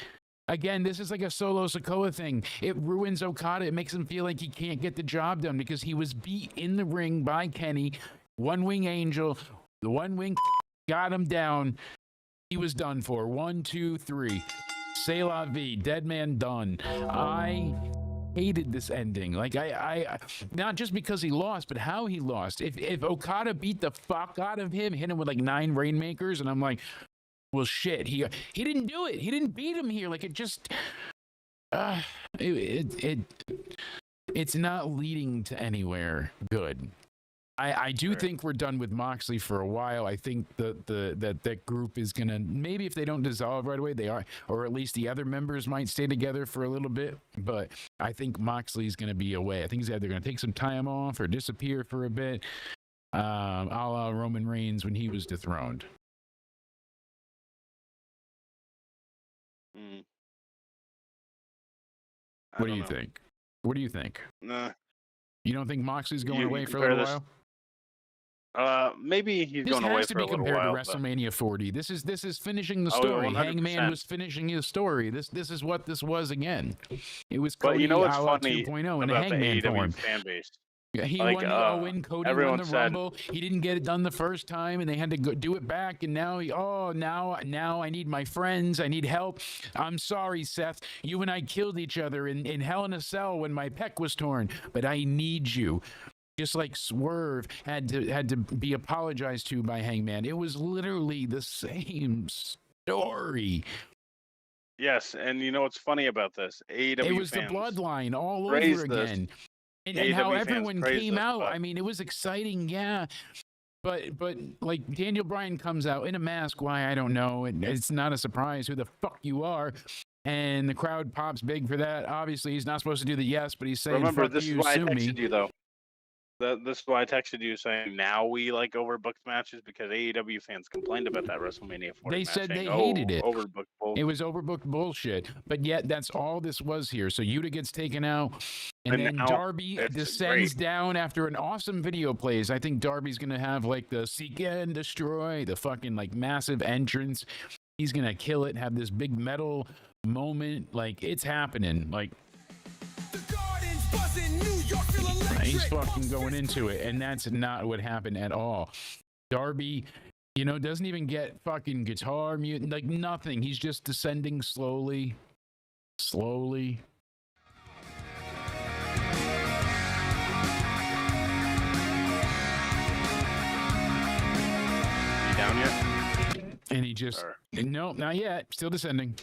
Again, this is like a solo Sikoa thing. It ruins Okada. It makes him feel like he can't get the job done because he was beat in the ring by Kenny. One-wing angel. The one-wing got him down. He was done for. 1, 2, 3. C'est la vie. Dead man done. I hated this ending. Like, I not just because he lost, but how he lost. If Okada beat the fuck out of him, hit him with like 9 Rainmakers, and I'm like, well, shit, he didn't do it. He didn't beat him here. Like, it just, it's not leading to anywhere good. I do think we're done with Moxley for a while. I think that group is going to, maybe if they don't dissolve right away, they are, or at least the other members might stay together for a little bit. But I think Moxley's going to be away. I think he's either going to take some time off or disappear for a bit, a la Roman Reigns when he was dethroned. What do you think? What do you think? Nah. You don't think Moxley's going away for a little while? Maybe he's going away for a little while. This has to be compared to WrestleMania 40. This is finishing the story. 100%. Hangman was finishing his story. This is what this was again. It was Cody but you know what's funny 2.0 in about Hangman the AEW form. fan base? Yeah, he won the Owen, Cody won the said, Rumble. He didn't get it done the first time, and they had to do it back. And now, now I need my friends. I need help. I'm sorry, Seth. You and I killed each other in Hell in a Cell when my pec was torn, but I need you. Just like Swerve had to be apologized to by Hangman. It was literally the same story. Yes, and you know what's funny about this? AEW it was fans the bloodline all over again. This. And how everyone came out. I mean, it was exciting, yeah. But like Daniel Bryan comes out in a mask. Why? I don't know. It's not a surprise who the fuck you are. And the crowd pops big for that. Obviously, he's not supposed to do the yes, but he's saying, remember, fuck this you, is why I sue texted me. you, though. This is why I texted you saying now we like overbooked matches because AEW fans complained about that WrestleMania 40 They match. said saying, they hated it. Overbooked bullshit. It was overbooked bullshit. But yet that's all this was here. So Yuta gets taken out, and then Darby descends down after an awesome video plays. I think Darby's gonna have like the seek and destroy, the fucking like massive entrance. He's gonna kill it, have this big metal moment. Like it's happening. Like he's fucking going into it, and that's not what happened at all. Darby, you know, doesn't even get fucking guitar mute, like nothing. He's just descending slowly. You down yet? And he just, no, not yet. Still descending.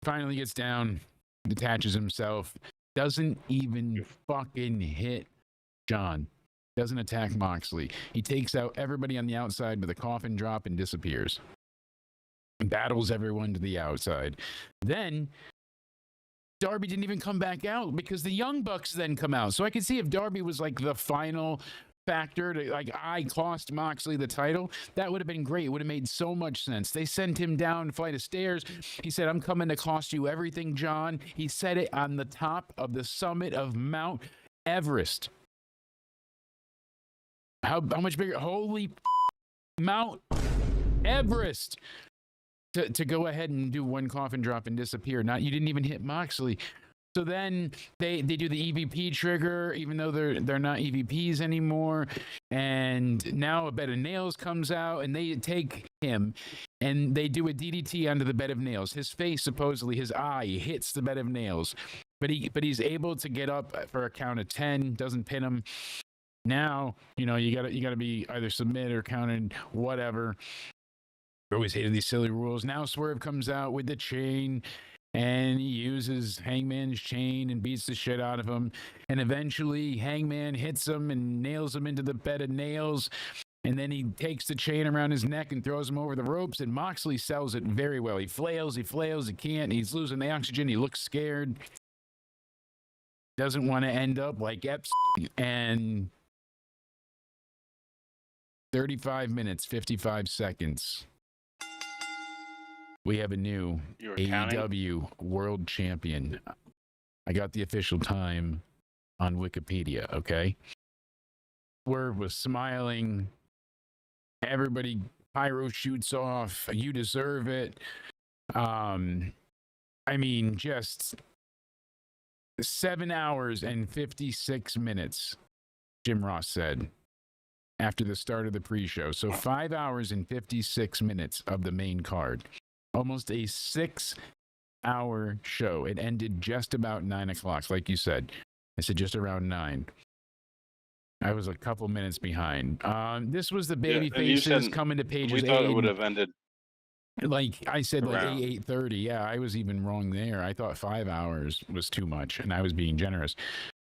Finally gets down, detaches himself, doesn't even fucking hit John, doesn't attack Moxley. He takes out everybody on the outside with a coffin drop and disappears. Battles everyone to the outside. Then Darby didn't even come back out because the Young Bucks then come out. So I could see if Darby was like the final factor to like, I cost Moxley the title, that would have been great. It would have made so much sense. They sent him down a flight of stairs. He said, I'm coming to cost you everything, John. He said it on the top of the summit of Mount Everest. How much bigger? Holy Mount Everest. To go ahead and do one coffin drop and disappear. Not, you didn't even hit Moxley. So then they do the EVP trigger, even though they're not EVPs anymore. And now a bed of nails comes out, and they take him, and they do a DDT onto the bed of nails. His face, supposedly, his eye hits the bed of nails, but he's able to get up for a count of 10. Doesn't pin him. Now, you know, you gotta be either submit or counted, whatever. I always hated these silly rules. Now Swerve comes out with the chain, and he uses Hangman's chain and beats the shit out of him. And eventually Hangman hits him and nails him into the bed of nails. And then he takes the chain around his neck and throws him over the ropes. And Moxley sells it very well. He flails, he can't. He's losing the oxygen. He looks scared. Doesn't want to end up like Epstein. And 35 minutes, 55 seconds. We have a new AEW World Champion. I got the official time on Wikipedia, okay? Swerve was smiling. Everybody, pyro shoots off. You deserve it. I mean, just 7 hours and 56 minutes, Jim Ross said, after the start of the pre-show. So 5 hours and 56 minutes of the main card. Almost a 6-hour show. It ended just about 9 o'clock, like you said. I said just around 9. I was a couple minutes behind. This was the baby faces coming to Page's aid. We thought it would have ended. Like I said, like 8:30. Yeah, I was even wrong there. I thought 5 hours was too much, and I was being generous.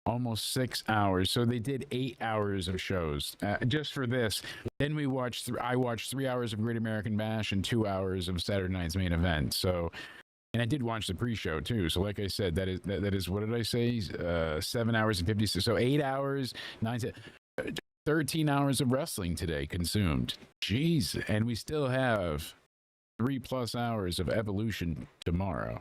Almost 6 hours. So they did 8 hours of shows just for this. Then I watched 3 hours of Great American Bash and 2 hours of Saturday night's main event. So, and I did watch the pre-show too. So like I said, that is what did I say? 7 hours and 56. So 8 hours, 13 hours of wrestling today consumed. Jeez. And we still have 3+ hours of Evolution tomorrow.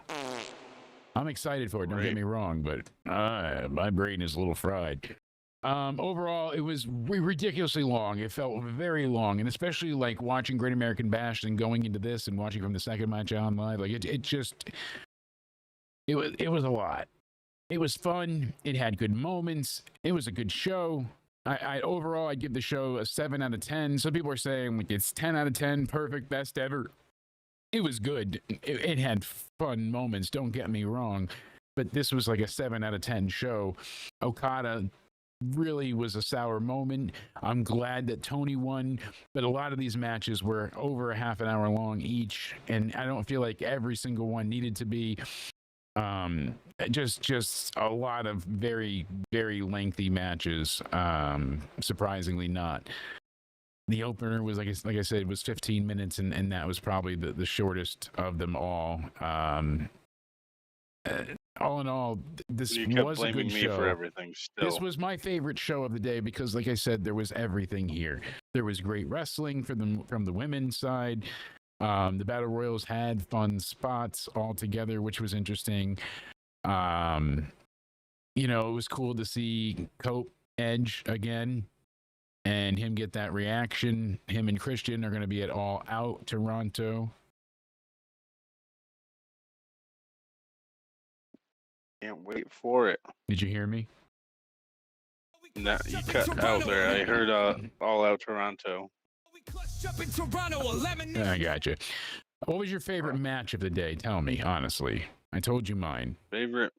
I'm excited for it, don't get me wrong, but my brain is a little fried. Overall, it was ridiculously long. It felt very long, and especially like watching Great American Bash and going into this and watching from the second match on live, like it was a lot. It was fun. It had good moments. It was a good show. Overall, I'd give the show a 7 out of 10. Some people are saying like it's 10 out of 10, perfect, best ever. It was good. It had fun moments, don't get me wrong, but this was like a 7 out of 10 show. Okada really was a sour moment. I'm glad that Tony won, but a lot of these matches were over a half an hour long each, and I don't feel like every single one needed to be. Just a lot of very, very lengthy matches. Surprisingly not. The opener was, like I said, it was 15 minutes, and that was probably the shortest of them all. all in all, this You kept was a blaming good me show. for everything. Still, This was my favorite show of the day because, like I said, there was everything here. There was great wrestling from the women's side. The battle royals had fun spots all together, which was interesting. You know, it was cool to see Cope Edge again and him get that reaction. Him and Christian are going to be at All Out Toronto. can't wait for it. Did you hear me? No, you cut out there. I heard All Out Toronto. I got you. What was your favorite match of the day? Tell me, honestly. I told you mine. Favorite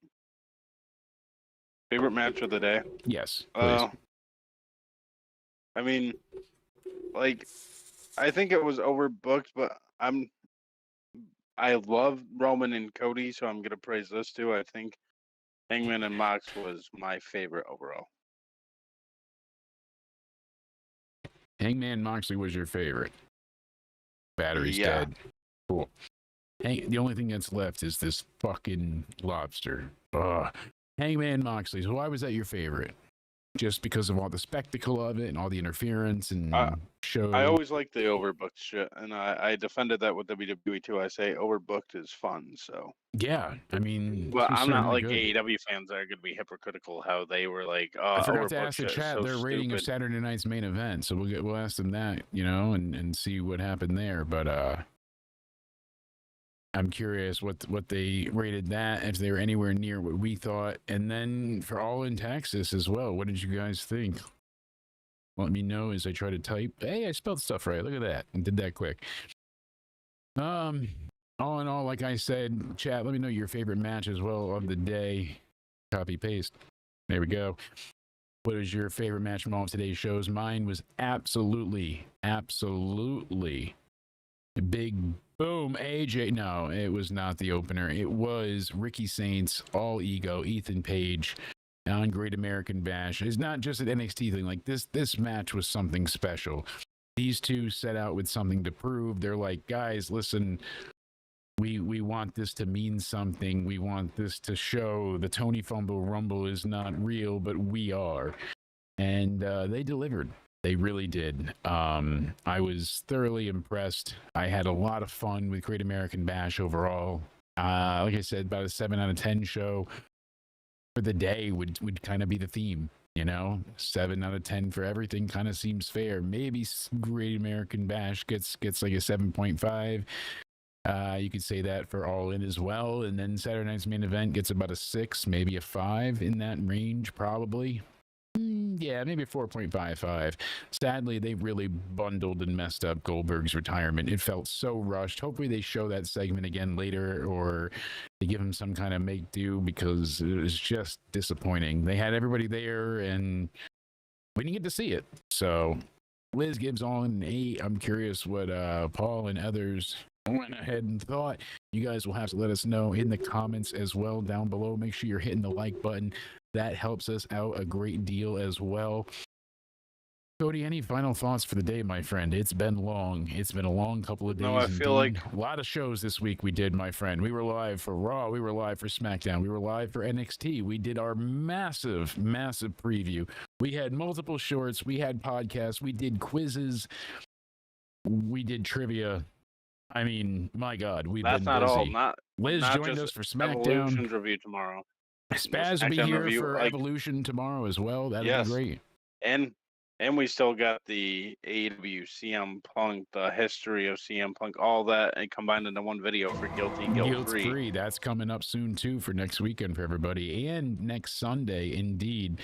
match of the day? Yes, please. I mean, like, I think it was overbooked, but I love Roman and Cody, so I'm gonna praise those two. I think Hangman and Mox was my favorite overall. Hangman Moxley was your favorite. Battery's dead. Cool. Hey, the only thing that's left is this fucking lobster. Hangman Moxley. So why was that your favorite? Just because of all the spectacle of it and all the interference and show. I always like the overbooked shit, and I defended that with WWE too. I say overbooked is fun, so. Yeah, I mean. Well, I'm not like good. AEW fans that are going to be hypocritical how they were like, I forgot to overbooked ask the shit, chat so their rating of stupid. Saturday night's main event, so we'll ask them that, you know, and see what happened there. But I'm curious what they rated that, if they were anywhere near what we thought. And then for All In Texas as well, what did you guys think? Let me know as I try to type. Hey, I spelled stuff right. Look at that. I did that quick. All in all, like I said, chat, let me know your favorite match as well of the day. Copy, paste. There we go. What is your favorite match from all of today's shows? Mine was absolutely Big Boom AJ. No, it was not the opener. It was Ricky Saints, All Ego, Ethan Page on Great American Bash. It's not just an NXT thing. Like this match was something special. These two set out with something to prove. They're like, guys, listen, we want this to mean something. We want this to show the Tony Fumble Rumble is not real, but we are. And they delivered. They really did. I was thoroughly impressed. I had a lot of fun with Great American Bash overall. Like I said, about a 7 out of 10 show for the day would kind of be the theme, you know? 7 out of 10 for everything kind of seems fair. Maybe Great American Bash gets like a 7.5. You could say that for All In as well. And then Saturday night's main event gets about a 6, maybe a 5 in that range, probably. Yeah, maybe 4.55. Sadly, they really bundled and messed up Goldberg's retirement. It felt so rushed. Hopefully they show that segment again later, or they give him some kind of make do, because it was just disappointing. They had everybody there and we didn't get to see it. So Liz gives All In an 8. I'm curious what Paul and others went ahead and thought. You guys will have to let us know in the comments as well down below. Make sure you're hitting the like button. That helps us out a great deal as well. Cody, any final thoughts for the day, my friend? It's been long. It's been a long couple of days. No, I feel like a lot of shows this week we did, my friend. We were live for Raw. We were live for SmackDown. We were live for NXT. We did our massive preview. We had multiple shorts. We had podcasts. We did quizzes. We did trivia. I mean, my God, we've been busy. That's not all. Liz not joined us for SmackDown. Evolution's review tomorrow. Spaz will be here for Evolution tomorrow as well. That'll be great. And we still got the AEW CM Punk, the history of CM Punk, all that, and combined into one video for Guilt-Free. That's coming up soon too for next weekend for everybody, and next Sunday, indeed.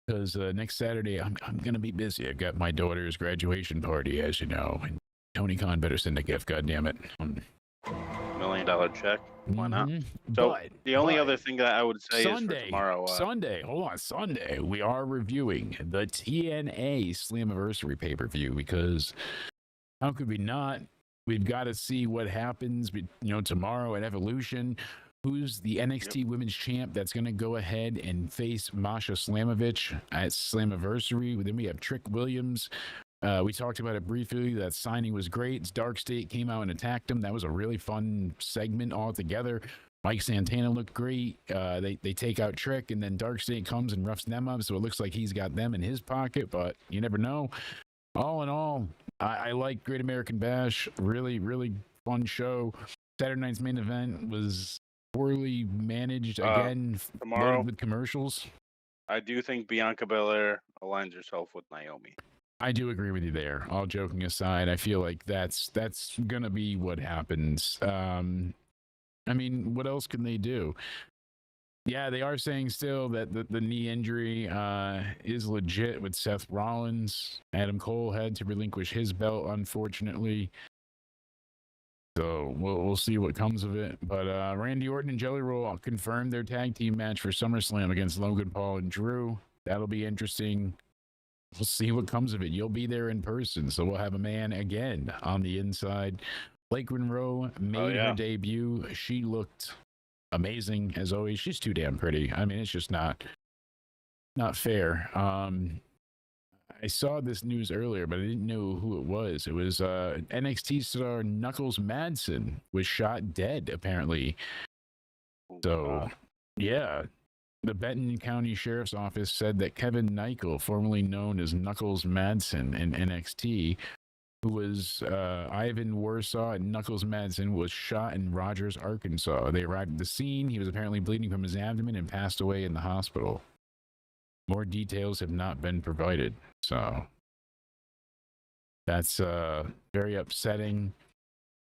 Because next Saturday I'm gonna be busy. I've got my daughter's graduation party, as you know, and Tony Khan better send a gift. God damn it. $1 million check. Why not? So the only other thing that I would say is for tomorrow. Sunday, we are reviewing the TNA Slammiversary pay-per-view, because how could we not? We've got to see what happens, tomorrow at Evolution. Who's the NXT Women's Champ that's going to go ahead and face Masha Slamovich at Slammiversary? Then we have Trick Williams. We talked about it briefly. That signing was great. Dark State came out and attacked him. That was a really fun segment altogether. Mike Santana looked great. They take out Trick, and then Dark State comes and roughs them up, so it looks like he's got them in his pocket, but you never know. All in all, I like Great American Bash. Really, really fun show. Saturday night's main event was poorly managed, again, tomorrow loaded with commercials. I do think Bianca Belair aligns herself with Naomi. I do agree with you there. All joking aside, I feel like that's gonna be what happens. I mean, what else can they do? Yeah, they are saying still that the knee injury is legit with Seth Rollins. Adam Cole had to relinquish his belt, unfortunately. So we'll see what comes of it. But Randy Orton and Jelly Roll confirmed their tag team match for SummerSlam against Logan Paul and Drew. That'll be interesting. We'll see what comes of it. You'll be there in person, so we'll have a man again on the inside. Blake Monroe made her debut. She looked amazing as always. She's too damn pretty. I mean, it's just not fair. I saw this news earlier, but I didn't know who it was. It was NXT star Knuckles Madsen was shot dead, apparently. So, yeah. The Benton County Sheriff's Office said that Kevin Nichol, formerly known as Knuckles Madsen in NXT, who was Ivan Warsaw, and Knuckles Madsen was shot in Rogers, Arkansas. They arrived at the scene. He was apparently bleeding from his abdomen and passed away in the hospital. More details have not been provided. So that's very upsetting.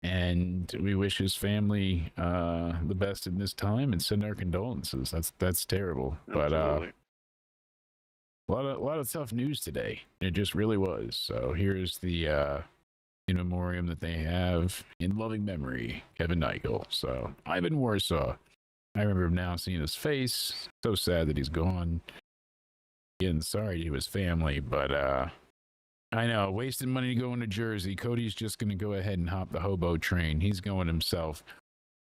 And we wish his family the best in this time and send our condolences. That's terrible. Absolutely. But a lot of tough news today. It just really was. So here's the in memoriam that they have in loving memory, Kevin Nichol. So Ivan Warsaw. I remember him now, seeing his face. So sad that he's gone. Again, sorry to his family, but I know, wasting money to go into Jersey. Cody's just going to go ahead and hop the hobo train. He's going himself.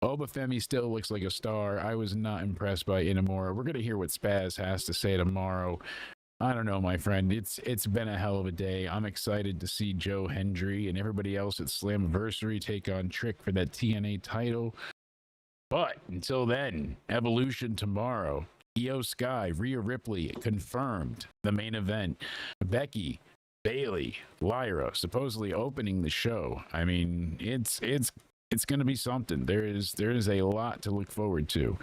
Obafemi still looks like a star. I was not impressed by Inamura. We're going to hear what Spaz has to say tomorrow. I don't know, my friend. It's been a hell of a day. I'm excited to see Joe Hendry and everybody else at Slammiversary take on Trick for that TNA title. But until then, Evolution tomorrow. Io Sky, Rhea Ripley confirmed the main event. Becky, Bailey, Lyra supposedly opening the show. I mean, it's going to be something. There is a lot to look forward to.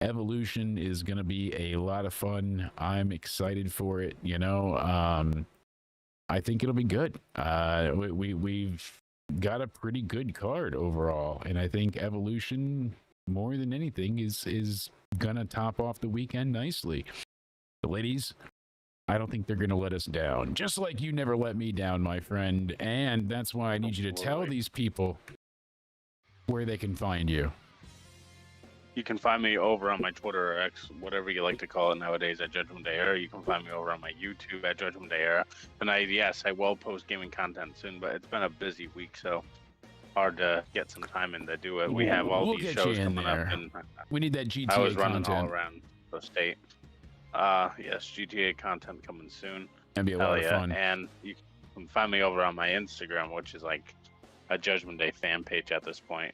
Evolution is going to be a lot of fun. I'm excited for it. You know, I think it'll be good. We've got a pretty good card overall, and I think Evolution, more than anything, is going to top off the weekend nicely. The ladies, I don't think they're going to let us down. Just like you never let me down, my friend. And that's why I need you to tell these people where they can find you. You can find me over on my Twitter or X, whatever you like to call it nowadays, at Judgment Day Era. You can find me over on my YouTube at Judgment Day Era. Tonight, yes, I will post gaming content soon, but it's been a busy week, so hard to get some time in to do it. We have all these shows coming up, and we need that GTA I was running content all around the state. Yes, GTA content coming soon. That'd be a lot of fun. And you can find me over on my Instagram, which is like a Judgment Day fan page at this point.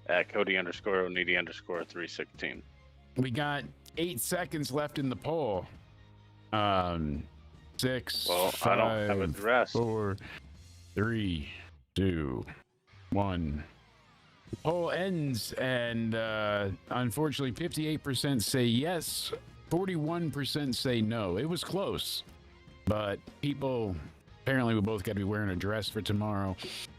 At Cody_Onidi_316. We got 8 seconds left in the poll. 6. Well, 5, I don't have address. 4, 3, 2, 1. The poll ends, and unfortunately, 58% say yes, 41% say no. It was close, but people apparently we both got to be wearing a dress for tomorrow.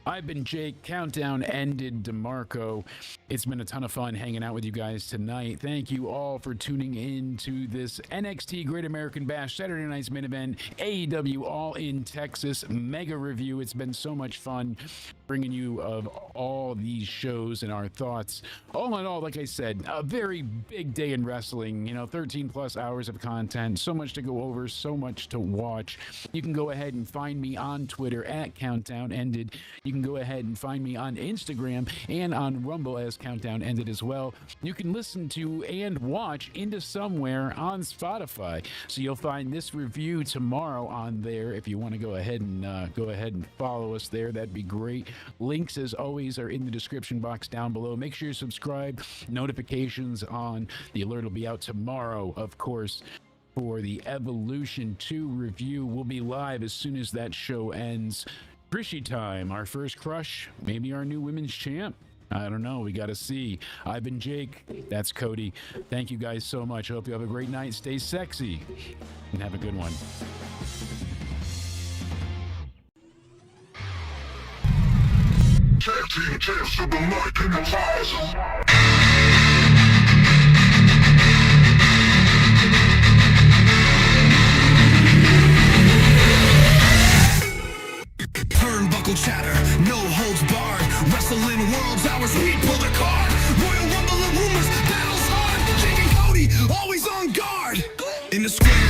I've been Jake. Countdown ended. DeMarco. It's been a ton of fun hanging out with you guys tonight. Thank you all for tuning in to this NXT Great American Bash Saturday night's main event, AEW All In Texas mega review. It's been so much fun bringing you of all these shows and our thoughts. All in all, like I said, a very big day in wrestling. You know, 13 plus hours of content, so much to go over, so much to watch. You can go ahead and find me on Twitter at Countdown Ended. You can can go ahead and find me on Instagram and on Rumble as Countdown ended as well. You can listen to and watch Into Somewhere on Spotify. So you'll find this review tomorrow on there. If you want to go ahead and follow us there, that'd be great. Links, as always, are in the description box down below. Make sure you subscribe, notifications on. The alert will be out tomorrow, of course, for the Evolution 2 review. We'll be live as soon as that show ends. Crishy time, our first crush, maybe our new women's champ. I don't know. We got to see. I've been Jake. That's Cody. Thank you guys so much. I hope you have a great night. Stay sexy and have a good one. Tag team champs to the mic in the house. Turnbuckle chatter, no holds barred. Wrestling worlds hours, we pull the card. Royal Rumble of rumors, battles hard. Jake and Cody, always on guard. In the square.